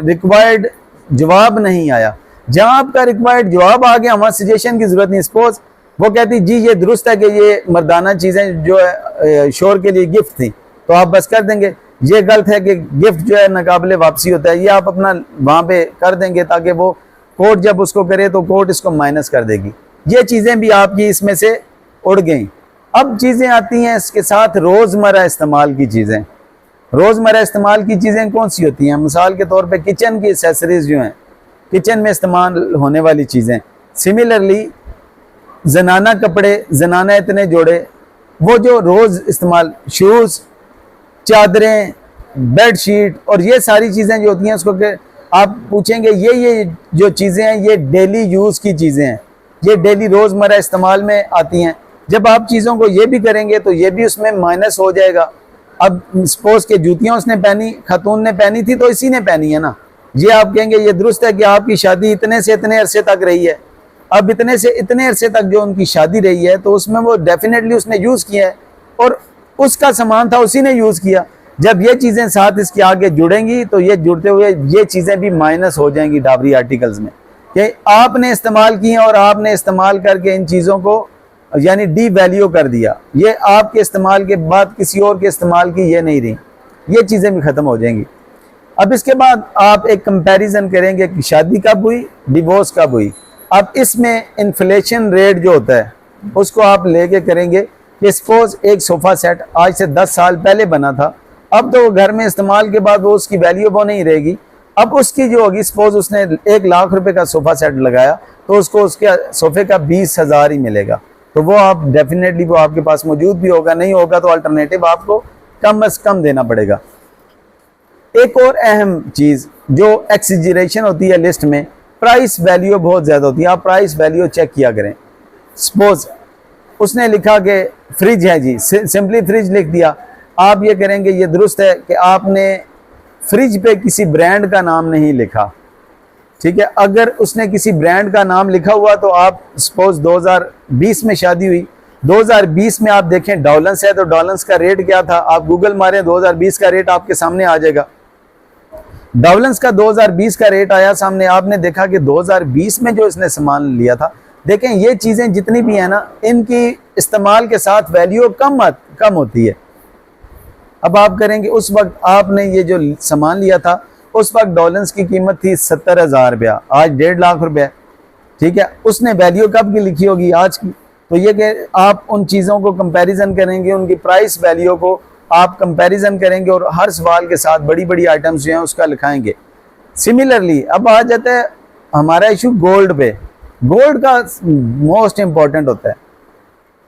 रिक्वायर्ड जवाब नहीं आया। जहाँ आपका रिक्वायर्ड जवाब आ गया वहाँ सजेशन की ज़रूरत नहीं। सपोज वो कहती जी ये दुरुस्त है कि ये मर्दाना चीज़ें जो है शोर के लिए गिफ्ट थी, तो आप बस कर देंगे ये गलत है कि गिफ्ट जो है नाकाबिले वापसी होता है, ये आप अपना वहाँ पे कर देंगे ताकि वो कोर्ट जब उसको करे तो कोर्ट इसको माइनस कर देगी। ये चीज़ें भी आपकी इसमें से उड़ गई। अब चीज़ें आती हैं इसके साथ रोज़मर्रा इस्तेमाल की चीज़ें। रोज़मर्रा इस्तेमाल की चीज़ें कौन सी होती हैं? मिसाल के तौर पे किचन की एसेसरीज़ जो हैं, किचन में इस्तेमाल होने वाली चीज़ें। सिमिलरली जनाना कपड़े, जनाना इतने जोड़े, वो जो रोज़ इस्तेमाल, शूज़, चादरें, बेड शीट और ये सारी चीज़ें जो होती हैं उसको के आप पूछेंगे ये जो चीज़ें हैं ये डेली यूज़ की चीज़ें हैं, ये डेली रोज़मर्रा इस्तेमाल में आती हैं। जब आप चीज़ों को ये भी करेंगे तो ये भी उसमें माइनस हो जाएगा। अब सपोज के जूतियाँ उसने पहनी, खातून ने पहनी थी तो इसी ने पहनी है ना, ये आप कहेंगे ये दुरुस्त है कि आपकी शादी इतने से इतने अरसे तक रही है। अब इतने से इतने अरसे तक जो उनकी शादी रही है तो उसमें वो डेफिनेटली उसने यूज़ किया है और उसका सामान था उसी ने यूज़ किया। जब ये चीज़ें साथ इसके आगे जुड़ेंगी तो ये जुड़ते हुए ये चीज़ें भी माइनस हो जाएंगी डाबरी आर्टिकल्स में, कि आपने इस्तेमाल की हैं और आपने इस्तेमाल करके इन चीज़ों को यानी डी वैल्यू कर दिया। ये आपके इस्तेमाल के बाद किसी और के इस्तेमाल की ये नहीं रही, ये चीज़ें भी ख़त्म हो जाएंगी। अब इसके बाद आप एक कंपैरिजन करेंगे कि शादी कब हुई, डिवोर्स कब हुई। अब इसमें इन्फ्लेशन रेट जो होता है उसको आप लेके करेंगे कि सपोज एक सोफ़ा सेट आज से 10 साल पहले बना था, अब तो घर में इस्तेमाल के बाद वो उसकी वैल्यू वो नहीं रहेगी। अब उसकी जो होगी, सपोज उसने 1 लाख रुपए का सोफ़ा सेट लगाया तो उसको उसके सोफ़े का 20,000 ही मिलेगा। तो वो आप डेफिनेटली वो आपके पास मौजूद भी होगा, नहीं होगा तो अल्टरनेटिव आपको कम से कम देना पड़ेगा। एक और अहम चीज़ जो एक्सजरेशन होती है लिस्ट में, प्राइस वैल्यू बहुत ज़्यादा होती है। आप प्राइस वैल्यू चेक किया करें। सपोज उसने लिखा कि फ्रिज है जी, सिंपली फ्रिज लिख दिया, आप ये करेंगे ये दुरुस्त है कि आपने फ्रिज पे किसी ब्रांड का नाम नहीं लिखा, ठीक है। अगर उसने किसी ब्रांड का नाम लिखा हुआ तो आप सपोज 2020 में शादी हुई, 2020 में आप देखें डॉलर्स है तो डॉलर्स का रेट क्या था, आप गूगल मारें 2020 का रेट आपके सामने आ जाएगा। डॉलर्स का 2020 का रेट आया सामने, आपने देखा कि 2020 में जो इसने सामान लिया था। देखें ये चीज़ें जितनी भी है ना, इनकी इस्तेमाल के साथ वैल्यू कम होती है। अब आप करेंगे उस वक्त आपने ये जो सामान लिया था उस वक्त डॉलर्स की कीमत थी 70,000 रुपया, आज 1.5 लाख रुपया, ठीक है। उसने वैल्यू कब की लिखी होगी, आज की। तो ये कि आप उन चीज़ों को कंपैरिजन करेंगे, उनकी प्राइस वैल्यू को आप कंपैरिजन करेंगे और हर सवाल के साथ बड़ी बड़ी आइटम्स जो हैं उसका लिखाएंगे। सिमिलरली अब आ जाता है हमारा इशू गोल्ड पे। गोल्ड का मोस्ट इंपॉर्टेंट होता है।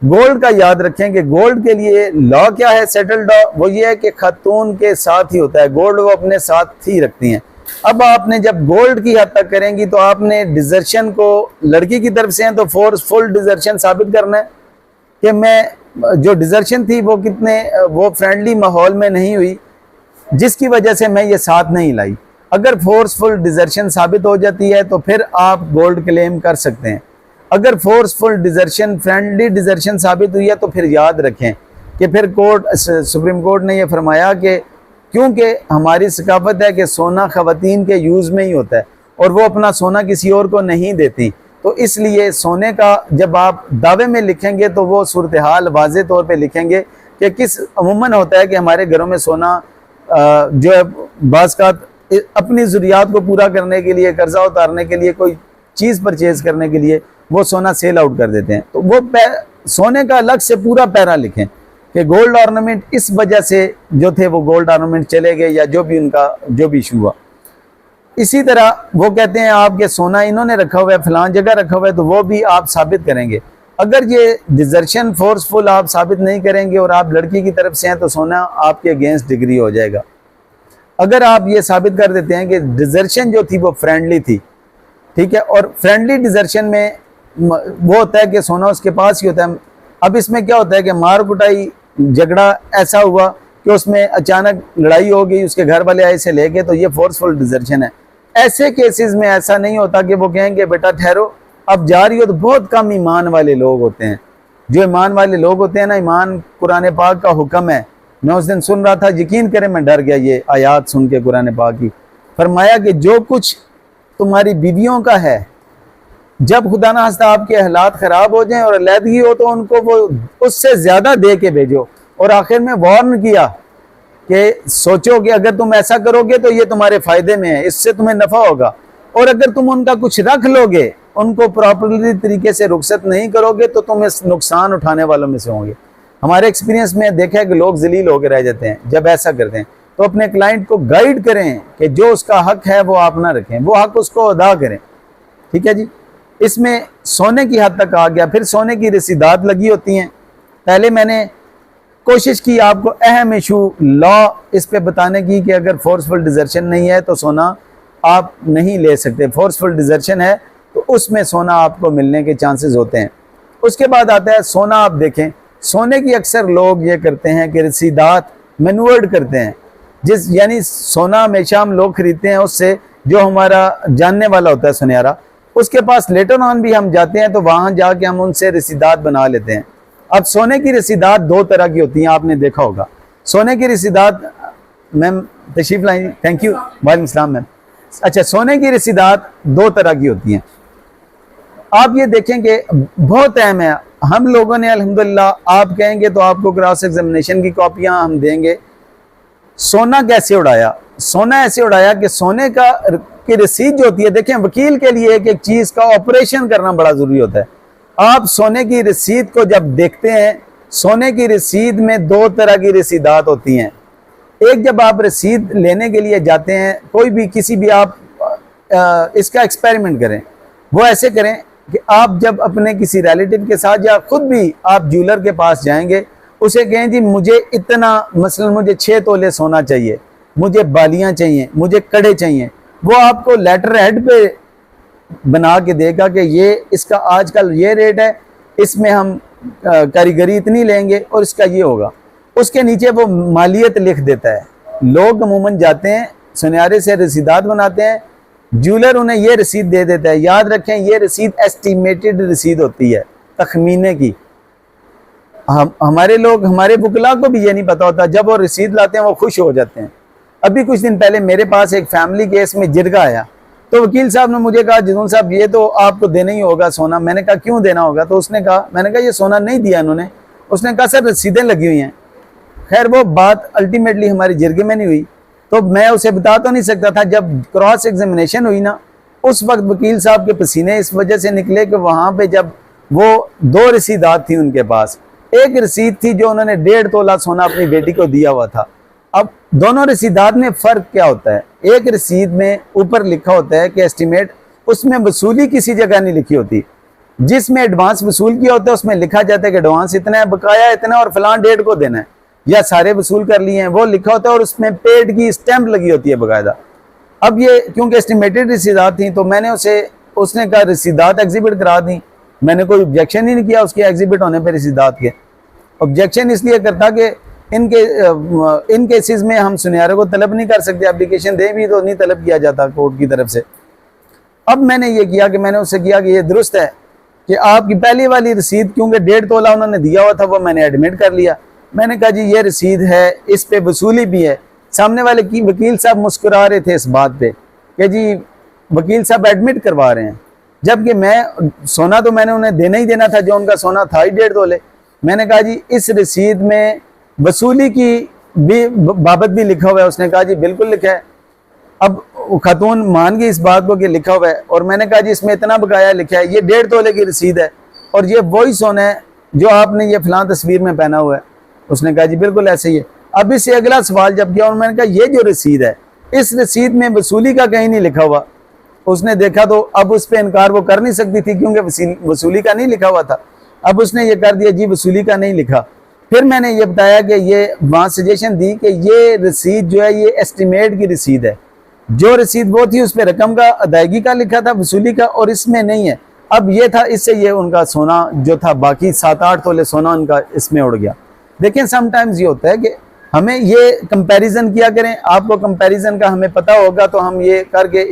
गोल्ड का याद रखें कि गोल्ड के लिए लॉ क्या है, सेटल्ड लॉ, वो ये है कि खातून के साथ ही होता है, गोल्ड वो अपने साथ ही रखती हैं। अब आपने जब गोल्ड की हद तक करेंगी तो आपने डिजर्शन को, लड़की की तरफ से हैं तो फोर्सफुल डिजर्शन साबित करना है कि मैं जो डिजर्शन थी वो वो फ्रेंडली माहौल में नहीं हुई जिसकी वजह से मैं ये साथ नहीं लाई। अगर फोर्सफुल डिजर्शन साबित हो जाती है तो फिर आप गोल्ड क्लेम कर सकते हैं। अगर फोर्सफुल डिजर्शन, फ्रेंडली डिजर्शन साबित हुई है तो फिर याद रखें कि फिर सुप्रीम कोर्ट ने यह फरमाया कि क्योंकि हमारी सकाफत है कि सोना ख़वातीन के यूज़ में ही होता है और वो अपना सोना किसी और को नहीं देती, तो इसलिए सोने का जब आप दावे में लिखेंगे तो वो सूरत हाल वाज़े तौर पे लिखेंगे कि किस अमूमन होता है कि हमारे घरों में सोना जो है बाज़ का अपनी ज़रूरियात को पूरा करने के लिए, कर्जा उतारने के लिए, कोई चीज़ परचेज़ करने के लिए वो सोना सेल आउट कर देते हैं। तो वो सोने का अलग से पूरा पैरा लिखें कि गोल्ड ऑर्नामेंट इस वजह से जो थे वो गोल्ड ऑर्नामेंट चले गए या जो भी उनका जो भी इशू हुआ। इसी तरह वो कहते हैं आपके सोना इन्होंने रखा हुआ है, फलां जगह रखा हुआ है, तो वो भी आप साबित करेंगे। अगर ये डिजर्शन फोर्सफुल आप साबित नहीं करेंगे और आप लड़की की तरफ से हैं तो सोना आपके अगेंस्ट डिग्री हो जाएगा। अगर आप ये साबित कर देते हैं कि डिजर्शन जो थी वो फ्रेंडली थी, ठीक है, और फ्रेंडली डिजर्शन में वो होता है कि सोना उसके पास ही होता है। अब इसमें क्या होता है कि मार कुटाई झगड़ा ऐसा हुआ कि उसमें अचानक लड़ाई हो गई, उसके घर वाले आए से लेके, तो ये फोर्सफुल डिजर्शन है। ऐसे केसेस में ऐसा नहीं होता कि वो कहेंगे बेटा ठहरो अब जा रही हो, तो बहुत कम ईमान वाले लोग होते हैं। जो ईमान वाले लोग होते हैं ना, ईमान कुरान पाक का हुक्म है। मैं उस दिन सुन रहा था, यकीन करें मैं डर गया ये आयात सुन के कुरान पाक की। फरमाया कि जो कुछ तुम्हारी बीवियों का है, जब खुदा ना खास्ता आपके हालात ख़राब हो जाएं और अलहदगी हो तो उनको वो उससे ज़्यादा दे के भेजो। और आखिर में वार्न किया कि सोचो कि अगर तुम ऐसा करोगे तो ये तुम्हारे फायदे में है, इससे तुम्हें नफा होगा, और अगर तुम उनका कुछ रख लोगे, उनको प्रॉपरली तरीके से रुखसत नहीं करोगे, तो तुम इस नुकसान उठाने वालों में से होंगे। हमारे एक्सपीरियंस में देखा है कि लोग जलील होकर रह जाते हैं जब ऐसा करते हैं। तो अपने क्लाइंट को गाइड करें कि जो उसका हक है वो आप ना रखें, वो हक उसको अदा करें। ठीक है जी। इसमें सोने की हद तक आ गया। फिर सोने की रसीदात लगी होती हैं। पहले मैंने कोशिश की आपको अहम इशू लॉ इस पे बताने की कि अगर फोर्सफुल डिजर्शन नहीं है तो सोना आप नहीं ले सकते, फोर्सफुल डिजर्शन है तो उसमें सोना आपको मिलने के चांसेस होते हैं। उसके बाद आता है सोना। आप देखें, सोने की अक्सर लोग ये करते हैं कि रसीदात मैन्यूअर्ड करते हैं, यानी सोना हमेशा हम लोग खरीदते हैं उससे जो हमारा जानने वाला होता है सुनहरा, उसके पास लेटर ऑन भी हम जाते हैं तो वहां जाके हम उनसे रसीदात बना लेते हैं। अब सोने की रसीदात दो तरह की होती हैं, आपने देखा होगा। सोने की रसीदात, मैम तशरीफ लाई, थैंक यू, वालेकुम सलाम मैम। अच्छा, सोने की रसीदात दो तरह की होती हैं। आप ये देखें कि बहुत अहम है। हम लोगों ने अल्हम्दुलिल्लाह, आप कहेंगे तो आपको क्रॉस एग्जामिनेशन की कॉपियां हम देंगे। सोना कैसे उड़ाया? सोना ऐसे उड़ाया कि सोने का की रसीद जो होती है, देखें वकील के लिए एक चीज का ऑपरेशन करना बड़ा जरूरी होता है। आप सोने की रसीद को जब देखते हैं, सोने की रसीद में दो तरह की रसीदात होती हैं। एक, जब आप रसीद लेने के लिए जाते हैं, कोई भी किसी भी आप इसका एक्सपेरिमेंट करें, वो ऐसे करें कि आप जब अपने किसी रिलेटिव के साथ या खुद भी आप ज्वेलर के पास जाएंगे, उसे कहें जी मुझे इतना, मसलन मुझे 6 तोले सोना चाहिए, मुझे बालियां चाहिए, मुझे कड़े चाहिए, वो आपको लेटर हेड पे बना के देगा कि ये इसका आजकल ये रेट है, इसमें हम कारीगरी इतनी लेंगे और इसका ये होगा। उसके नीचे वो मालियत लिख देता है। लोग अमूमन जाते हैं, सुनहरे से रसीदात बनाते हैं, ज्वेलर उन्हें ये रसीद दे देता है। याद रखें, ये रसीद एस्टिमेटेड रसीद होती है, तखमीने की। हमारे लोग, हमारे वकला को भी ये नहीं पता होता, जब वो रसीद लाते हैं वो खुश हो जाते हैं। अभी कुछ दिन पहले मेरे पास एक फैमिली केस में जिरगा आया, तो वकील साहब ने मुझे कहा जिदून साहब ये तो आपको देना ही होगा सोना। मैंने कहा क्यों देना होगा? तो उसने कहा, मैंने कहा ये सोना नहीं दिया इन्होंने। उसने कहा सर रसीदें लगी हुई हैं। खैर वो बात अल्टीमेटली हमारी जिरगे में नहीं हुई, तो मैं उसे बता तो नहीं सकता था। जब क्रॉस एग्जामिनेशन हुई ना, उस वक्त वकील साहब के पसीने इस वजह से निकले कि वहां पे जब वो दो रसीदात थी उनके पास, एक रसीद थी जो उन्होंने 1.5 तोला सोना अपनी बेटी को दिया हुआ था। अब दोनों रसीदात में फर्क क्या होता है? एक रसीद में ऊपर लिखा होता है कि एस्टिमेट, उसमें वसूली किसी जगह नहीं लिखी होती। जिसमें एडवांस वसूल किया होता है उसमें लिखा जाता है कि एडवांस इतना है, बकाया इतना और फलां डेट को देना है, या सारे वसूल कर लिए हैं, वो लिखा होता है और उसमें पेड की स्टैंप लगी होती है बाकायदा। अब ये क्योंकि एस्टिमेटेड रसीदात थी तो मैंने उसने कहा रसीदात एग्जिबिट करा दी। मैंने कोई ऑब्जेक्शन ही नहीं किया उसके एग्जिबिट होने पर रसीदात के। ऑब्जेक्शन इसलिए करता कि इन केसेस में हम सुनहरे को तलब नहीं कर सकते, एप्लीकेशन दे भी तो नहीं तलब किया जाता कोर्ट की तरफ से। अब मैंने ये किया कि मैंने उससे किया कि ये दुरुस्त है कि आपकी पहली वाली रसीद, क्योंकि 1.5 तोला उन्होंने दिया हुआ था, वो मैंने एडमिट कर लिया। मैंने कहा जी ये रसीद है, इस पे वसूली भी है। सामने वाले की वकील साहब मुस्कुरा रहे थे इस बात पे कि जी वकील साहब एडमिट करवा रहे हैं, जबकि मैं सोना तो मैंने उन्हें देना ही देना था, जो उनका सोना था ही 1.5 तोले। मैंने कहा जी इस रसीद में वसूली की भी बाबत भी लिखा हुआ है। उसने कहा जी बिल्कुल लिखा है। अब खातून मान गई इस बात को कि लिखा हुआ है, और मैंने कहा जी इसमें इतना बकाया लिखा है, ये 1.5 तोले की रसीद है और ये वही सोना है जो आपने ये फलां तस्वीर में पहना हुआ है। उसने कहा जी बिल्कुल ऐसे ही है। अब इससे अगला सवाल जब किया और मैंने कहा ये जो रसीद है, इस रसीद में वसूली का कहीं नहीं लिखा हुआ। उसने देखा तो अब उस पर इनकार वो कर नहीं सकती थी क्योंकि वसूली का नहीं लिखा हुआ था। अब उसने ये कर दिया जी वसूली का नहीं लिखा। फिर मैंने ये बताया कि ये वहाँ सजेशन दी कि ये रसीद जो है ये एस्टिमेट की रसीद है। जो रसीद वो थी उस पर रकम का अदायगी का लिखा था, वसूली का, और इसमें नहीं है। अब ये था, इससे ये उनका सोना जो था बाकी 7-8 तोले सोना उनका इसमें उड़ गया। देखें समटाइम्स ये होता है कि हमें ये कंपैरिजन किया करें, आपको कंपैरिजन का हमें पता होगा तो हम ये करके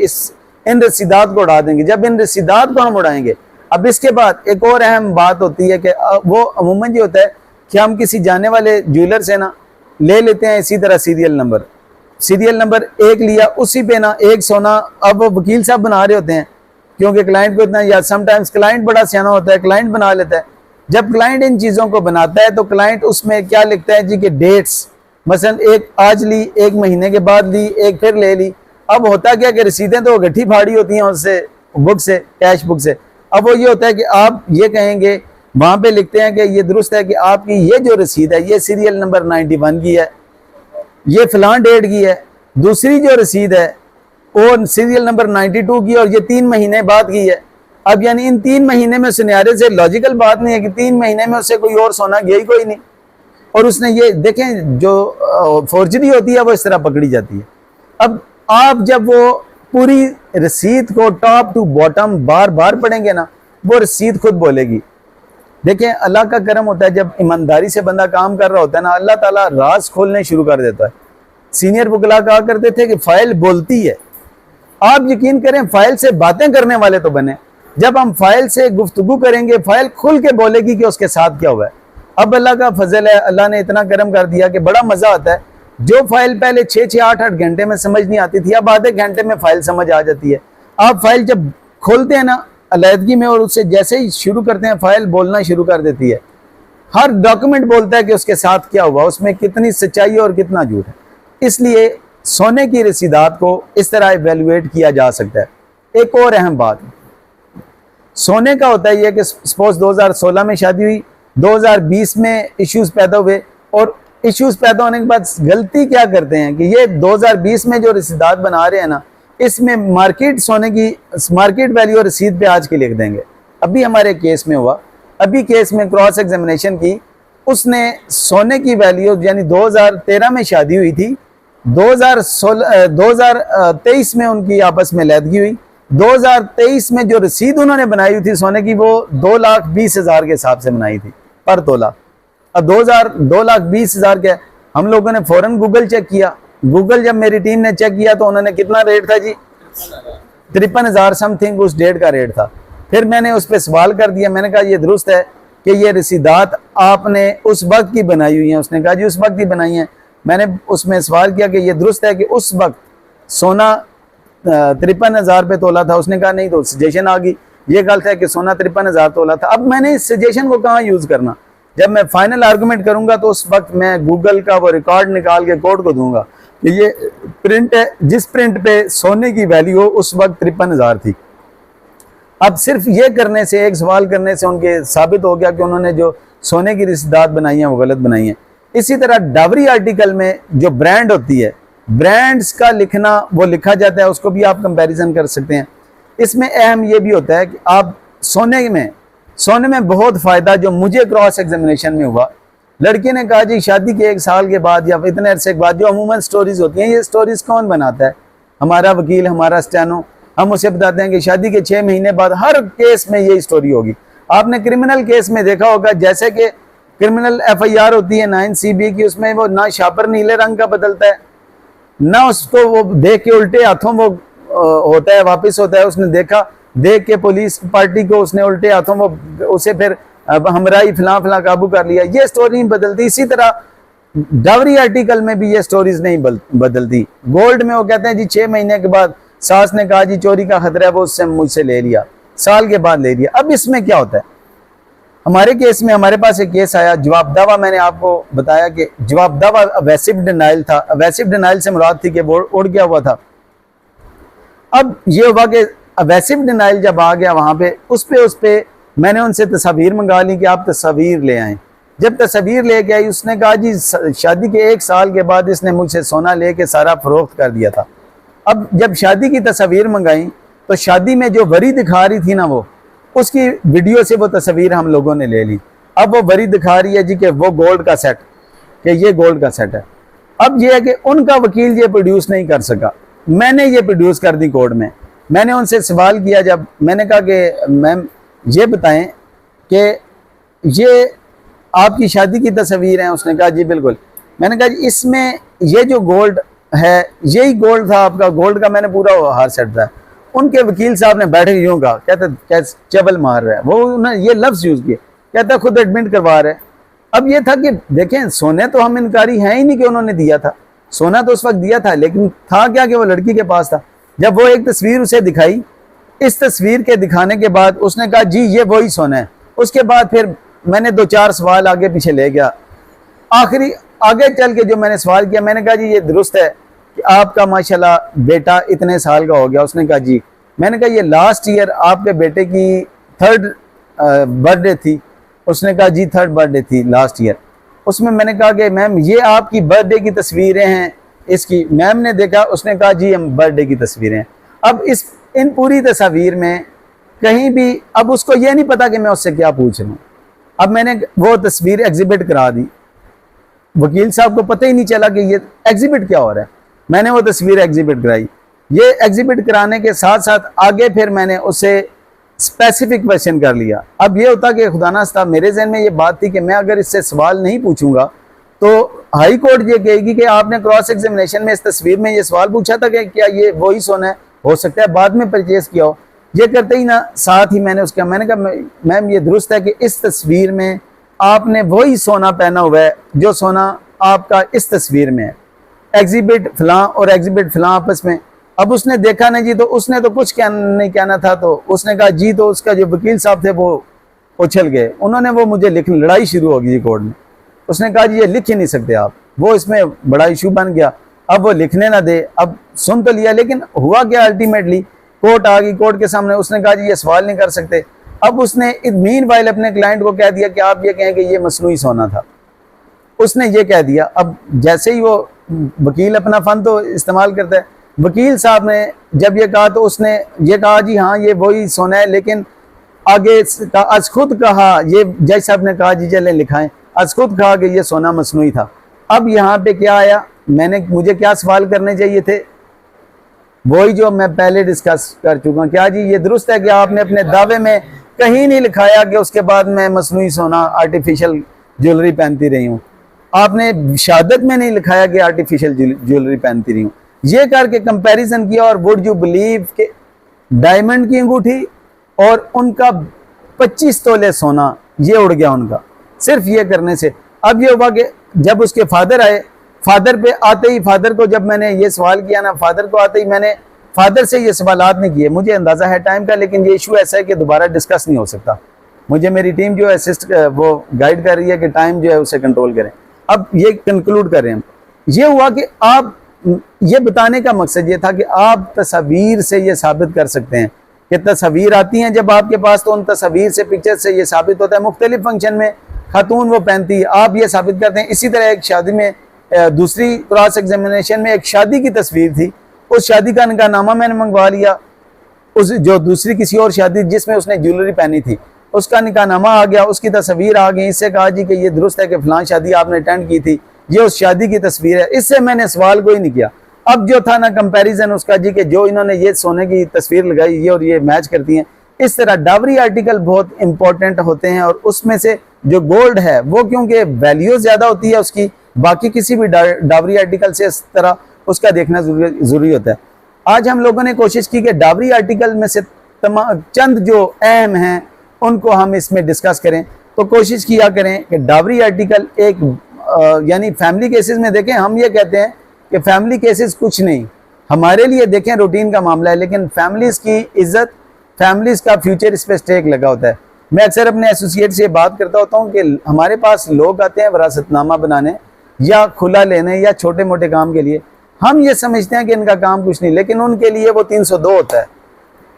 इन रसीदात को उड़ा देंगे। जब इन रसीदात को हम उड़ाएंगे, अब इसके बाद एक और अहम बात होती है कि वो अमूमन ये होता है कि हम किसी जाने वाले ज्वेलर से ना ले लेते हैं इसी तरह सीरियल नंबर एक लिया, उसी पे ना एक सोना अब वकील साहब बना रहे होते हैं क्योंकि क्लाइंट को इतना, या समटाइम्स क्लाइंट बड़ा सियाना होता है, क्लाइंट बना लेता है। जब क्लाइंट इन चीज़ों को बनाता है तो क्लाइंट उसमें क्या लिखता है जी कि डेट्स, मसलन एक आज ली, एक महीने के बाद ली, एक फिर ले ली। अब होता क्या कि रसीदें तो गठी फाड़ी होती हैं उससे, बुक से, कैश बुक से। अब वो ये होता है कि आप ये कहेंगे, वहाँ पे लिखते हैं कि ये दुरुस्त है कि आपकी ये जो रसीद है ये सीरियल नंबर 91 की है, ये फलां डेट की है। दूसरी जो रसीद है वो सीरियल नंबर 92 की और ये 3 महीने बाद की है। अब यानी इन 3 महीने में सुनहरे से लॉजिकल बात नहीं है कि 3 महीने में उससे कोई और सोना गया ही कोई नहीं। और उसने ये देखें, जो फोर्जरी होती है वो इस तरह पकड़ी जाती है। अब आप जब वो पूरी रसीद को टॉप टू बॉटम बार बार पढ़ेंगे ना, वो रसीद खुद बोलेगी। देखें, अल्लाह का करम होता है, जब ईमानदारी से बंदा काम कर रहा होता है ना, अल्लाह ताला राज खोलने शुरू कर देता है। सीनियर वकला कहा करते थे कि फाइल बोलती है। आप यकीन करें, फाइल से बातें करने वाले तो बने। जब हम फाइल से गुफ्तगू करेंगे, फाइल खुल के बोलेगी कि उसके साथ क्या हुआ है। अब अल्लाह का फजल है, अल्लाह ने इतना करम कर दिया कि बड़ा मजा आता है। जो फाइल पहले 6-6, 8-8 घंटे में समझ नहीं आती थी, अब आधे घंटे में फाइल समझ आ जाती है। आप फाइल जब खोलते हैं ना अलहदगी में और उससे जैसे ही शुरू करते हैं, फाइल बोलना शुरू कर देती है। हर डॉक्यूमेंट बोलता है कि उसके साथ क्या हुआ, उसमें कितनी सच्चाई और कितना झूठ है। इसलिए सोने की रसीदात को इस तरह इवेल्युएट किया जा सकता है। एक और अहम बात सोने का होता है यह कि सपोज 2016 में शादी हुई, 2020 में इश्यूज पैदा हुए, और इश्यूज पैदा होने के बाद गलती क्या करते हैं कि ये 2020 में जो रसीदात बना रहे हैं ना, इसमें मार्केट सोने की मार्केट वैल्यू और रसीद पे आज की लिख देंगे। अभी हमारे केस में हुआ, अभी केस में क्रॉस एग्जामिनेशन की, उसने सोने की वैल्यू यानी 2013 में शादी हुई थी, 2023 में उनकी आपस में लैदगी हुई। 2023 में जो रसीद उन्होंने बनाई हुई थी सोने की, वो 2,20,000 के हिसाब से बनाई थी पर तोला। अब 2,20,000 के हम लोगों ने फौरन गूगल चेक किया। गूगल जब मेरी टीम ने चेक किया तो उन्होंने कितना रेट था जी, 53,000 समथिंग उस डेट का रेट था। फिर मैंने उस पर सवाल कर दिया, मैंने कहा ये दुरुस्त है कि ये रसीदात आपने उस वक्त की बनाई हुई हैं? उसने कहा जी उस वक्त की बनाई हैं। मैंने उसमें सवाल किया कि ये दुरुस्त है कि उस वक्त सोना 53,000 पे तोला था? उसने कहा नहीं। तो सजेशन आ गई, ये गलत है कि सोना 53,000 तोला था। अब मैंने इस सजेशन को कहाँ यूज करना? जब मैं फाइनल आर्गुमेंट करूंगा तो उस वक्त मैं गूगल का वो रिकॉर्ड निकाल के कोर्ट को दूंगा कि ये प्रिंट है, जिस प्रिंट पे सोने की वैल्यू हो उस वक्त 53,000 थी। अब सिर्फ ये करने से, एक सवाल करने से उनके साबित हो गया कि उन्होंने जो सोने की रसीदात बनाई हैं वो गलत बनाई हैं। इसी तरह डावरी आर्टिकल में जो ब्रांड होती है, ब्रांड्स का लिखना वो लिखा जाता है, उसको भी आप कंपैरिजन कर सकते हैं। इसमें अहम ये भी होता है कि आप सोने में बहुत फ़ायदा जो मुझे क्रॉस एग्जामिनेशन में हुआ, लड़की ने कहा जी शादी के 1 साल के बाद या इतने अरसे के बाद जो अमूमन स्टोरीज होती हैं, ये स्टोरीज कौन बनाता है? हमारा वकील, हमारा स्टेनो। हम उसे बताते हैं कि शादी के 6 महीने बाद हर केस में यही स्टोरी होगी। आपने क्रिमिनल केस में देखा होगा, जैसे कि क्रिमिनल FIR होती है 9 CB की, उसमें वो ना शापर नीले रंग का बदलता है, ना उसको वो देख के उल्टे हाथों वो होता है, वापस होता है। उसने देखा, देख के पुलिस पार्टी को उसने उल्टे हाथों वो उसे फिर हमराई फलां काबू कर लिया। ये स्टोरी नहीं बदलती। इसी तरह डावरी आर्टिकल में भी ये स्टोरीज नहीं बदलती। गोल्ड में वो कहते हैं जी 6 महीने के बाद सास ने कहा जी चोरी का खतरा है, वो उससे मुझसे ले लिया, साल के बाद ले लिया। अब इसमें क्या होता है? हमारे केस में, हमारे पास एक केस आया जवाब दावा। मैंने आपको बताया कि जवाब दावा अवेसिव डिनाइल था। अवेसिव डिनाइल से मुराद थी कि वो उड़ गया हुआ था। अब ये हुआ कि अवेसिव डिनाइल जब आ गया वहां पे, उस पे मैंने उनसे तस्वीर मंगा ली कि आप तस्वीर ले आए। जब तस्वीर लेके आई, उसने कहा जी शादी के 1 साल के बाद इसने मुझसे सोना लेके सारा फरोख्त कर दिया था। अब जब शादी की तस्वीर मंगाई तो शादी में जो वरी दिखा रही थी ना, वो उसकी वीडियो से वो तस्वीर हम लोगों ने ले ली। अब वो वरी दिखा रही है जी कि वो गोल्ड का सेट, कि ये गोल्ड का सेट है। अब ये है कि उनका वकील ये प्रोड्यूस नहीं कर सका, मैंने ये प्रोड्यूस कर दी कोर्ट में। मैंने उनसे सवाल किया, जब मैंने कहा कि मैम ये बताएं कि ये आपकी शादी की तस्वीर है? उसने कहा जी बिल्कुल। मैंने कहा जी इसमें ये जो गोल्ड है यही गोल्ड था आपका? गोल्ड का मैंने पूरा हार सेट था। उनके वकील साहब ने बैठे यूं कहा, कहते चबल मार रहा है वो, उन्होंने ये लफ्ज यूज किए, कहता खुद एडमिट करवा रहे। अब ये था कि देखें, सोने तो हम इनकारी हैं ही नहीं कि उन्होंने दिया था, सोना तो उस वक्त दिया था, लेकिन था क्या कि वो लड़की के पास था। जब वो एक तस्वीर उसे दिखाई, इस तस्वीर के दिखाने के बाद उसने कहा जी ये वही सोना है। उसके बाद फिर मैंने 2-4 सवाल आगे पीछे ले गया। आगे चल के जो मैंने सवाल किया, मैंने कहा जी ये दुरुस्त है कि आपका माशाल्लाह बेटा इतने साल का हो गया? उसने कहा जी। मैंने कहा ये लास्ट ईयर आपके बेटे की 3rd बर्थडे थी? उसने कहा जी 3rd बर्थडे थी लास्ट ईयर। उसमें मैंने कहा कि मैम ये आपकी बर्थडे की तस्वीरें हैं इसकी? मैम ने देखा, उसने कहा जी हम बर्थडे की तस्वीरें हैं। अब इन पूरी तस्वीर में कहीं भी, अब उसको ये नहीं पता कि मैं उससे क्या पूछ रहा हूँ। अब मैंने वो तस्वीर एग्जिबिट करा दी, वकील साहब को पता ही नहीं चला कि ये एग्जिबिट क्या हो रहा है। मैंने वो तस्वीर एग्जिबिट कराई। ये एग्जिबिट कराने के साथ साथ आगे फिर मैंने उससे स्पेसिफिक क्वेश्चन कर लिया। अब ये होता कि खुदा ना खास्ता मेरे जहन में ये बात थी कि मैं अगर इससे सवाल नहीं पूछूंगा तो हाई कोर्ट ये कहेगी कि आपने क्रॉस एग्जामिनेशन में इस तस्वीर में ये सवाल पूछा था कि क्या ये वही सोना है, हो सकता है बाद में परचेज किया हो। ये करते ही ना साथ ही मैंने कहा मैम ये दुरुस्त है कि इस तस्वीर में आपने वही सोना पहना हुआ है जो सोना आपका इस तस्वीर में है। एग्जिबिट फलां और एग्जिबिट फलां आपस में। अब उसने देखा नहीं जी, तो उसने तो कुछ नहीं कहना था, तो उसने कहा जी, तो उसका जो वकील साहब थे वो उछल गए, उन्होंने वो मुझे लड़ाई शुरू हो गई कोर्ट में। उसने कहा जी ये लिख ही नहीं सकते आप, वो इसमें बड़ा इशू बन गया। अब वो लिखने ना दे, अब सुन तो लिया, लेकिन हुआ क्या, अल्टीमेटली कोर्ट आ गई, कोर्ट के सामने उसने कहा जी ये सवाल नहीं कर सकते। अब उसने मीनवाइल अपने क्लाइंट को कह दिया कि आप ये कहें कि ये मसनूई सोना था, उसने ये कह दिया। अब जैसे ही वो वकील अपना फन तो इस्तेमाल करता है, वकील साहब ने जब ये कहा तो उसने ये कहा जी हाँ ये वही सोना है, लेकिन आगे आज खुद कहा, ये जज साहब ने कहा जी चले लिखाएं, आज खुद कहा कि ये सोना मसनूई था। अब यहाँ पे क्या आया, मुझे क्या सवाल करने चाहिए थे, वही जो मैं पहले डिस्कस कर चुका हूँ। क्या जी ये दुरुस्त है कि आपने अपने दावे में कहीं नहीं लिखाया कि उसके बाद मैं मसनूई सोना आर्टिफिशियल ज्वेलरी पहनती रही हूँ? आपने शहादत में नहीं लिखाया कि आर्टिफिशियल ज्वेलरी पहनती रही हूँ। ये करके कंपैरिजन किया, और वुड यू बिलीव के डायमंड की अंगूठी और उनका 25 तोले सोना ये उड़ गया उनका, सिर्फ ये करने से। अब ये हुआ कि जब उसके फादर आए, फादर पे आते ही, फादर को जब मैंने ये सवाल किया ना, फादर को आते ही मैंने फादर से ये सवालात नहीं किए। मुझे अंदाज़ा है टाइम का, लेकिन ये इशू ऐसा है कि दोबारा डिस्कस नहीं हो सकता। मुझे मेरी टीम जो असिस्ट वो गाइड कर रही है कि टाइम जो है उसे कंट्रोल करें। अब ये कंक्लूड कर रहे हैं, ये हुआ कि आप, ये बताने का मकसद ये था कि आप तस्वीर से ये साबित कर सकते हैं कि तस्वीर आती हैं जब आपके पास, तो उन तस्वीर से, पिक्चर से ये साबित होता है। मुख्तलिफ फंक्शन में खातून वो पहनती है, आप ये साबित करते हैं। इसी तरह एक शादी में, दूसरी क्रॉस एग्जामिनेशन में एक शादी की तस्वीर थी, उस शादी का निकाहनामा मैंने मंगवा लिया, उस जो दूसरी किसी और शादी जिसमें उसने ज्वेलरी पहनी थी उसका निकाहनामा आ गया, उसकी तस्वीर आ गई। इससे कहा जी कि ये दुरुस्त है कि फलां शादी आपने अटेंड की थी, ये उस शादी की तस्वीर है। इससे मैंने सवाल कोई नहीं किया। अब जो था ना कंपैरिजन उसका जी कि जो इन्होंने ये सोने की तस्वीर लगाई ये और ये मैच करती हैं। इस तरह डावरी आर्टिकल बहुत इंपॉर्टेंट होते हैं, और उसमें से जो गोल्ड है वो क्योंकि वैल्यू ज़्यादा होती है उसकी, बाकी किसी भी डावरी आर्टिकल से इस तरह उसका देखना ज़रूरी होता है। आज हम लोगों ने कोशिश की कि डावरी आर्टिकल में से चंद जो अहम हैं उनको हम इसमें डिस्कस करें। तो कोशिश किया करें कि डावरी आर्टिकल एक यानी फैमिली केसेस में देखें, हम ये कहते हैं कि फैमिली केसेस कुछ नहीं, हमारे लिए देखें रूटीन का मामला है, लेकिन फैमिलीज़ की इज्जत, फैमिलीज़ का फ्यूचर इस पर स्टेक लगा होता है। मैं अक्सर अपने एसोसिएट से बात करता होता हूँ कि हमारे पास लोग आते हैं वरासतनामा बनाने या खुला लेने या छोटे मोटे काम के लिए, हम ये समझते हैं कि इनका काम कुछ नहीं, लेकिन उनके लिए वो 302 होता है,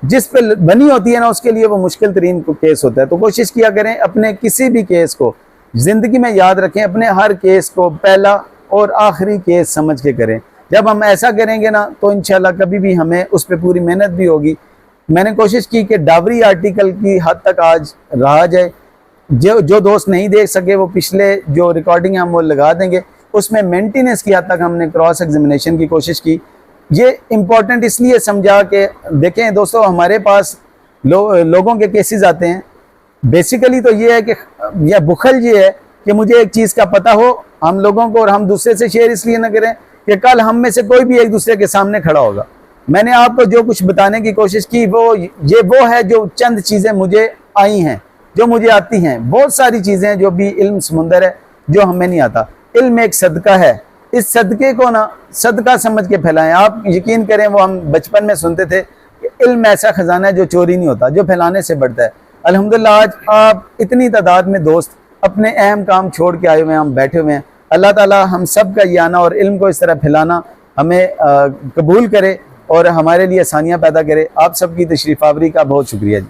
जिस पे बनी होती है ना उसके लिए वो मुश्किल तरीन केस होता है। तो कोशिश किया करें अपने किसी भी केस को ज़िंदगी में याद रखें, अपने हर केस को पहला और आखिरी केस समझ के करें। जब हम ऐसा करेंगे ना तो इंशाल्लाह कभी भी हमें उस पर पूरी मेहनत भी होगी। मैंने कोशिश की कि डावरी आर्टिकल की हद तक आज रहा जाए। जो दोस्त नहीं देख सके वो पिछले जो रिकॉर्डिंग हम वो लगा देंगे, उसमें मेंटेनेंस की हद तक हमने क्रॉस एग्जामिनेशन की कोशिश की। ये इम्पोर्टेंट इसलिए समझा कि देखें दोस्तों, हमारे पास लोगों के केसेस आते हैं। बेसिकली तो ये है कि यह बुखल ये है कि मुझे एक चीज़ का पता हो हम लोगों को, और हम दूसरे से शेयर इसलिए ना करें कि कल हम में से कोई भी एक दूसरे के सामने खड़ा होगा। मैंने आपको जो कुछ बताने की कोशिश की वो है जो चंद चीज़ें मुझे आई हैं, जो मुझे आती हैं। बहुत सारी चीज़ें हैं जो भी इल्म समुंदर है जो हमें नहीं आता। इल्म एक सदका है, इस सदके को ना सदका समझ के फैलाएं। आप यकीन करें, वो हम बचपन में सुनते थे कि इल्म ऐसा खजाना है जो चोरी नहीं होता, जो फैलाने से बढ़ता है। अल्हम्दुलिल्लाह आज आप इतनी तादाद में दोस्त अपने अहम काम छोड़ के आए हुए हैं, हम बैठे हुए हैं, अल्लाह ताला हम सब का ये आना और इल्म को इस तरह फैलाना हमें कबूल करे और हमारे लिए आसानियाँ पैदा करे। आप सबकी तशरीफ़ आवरी का बहुत शुक्रिया जी।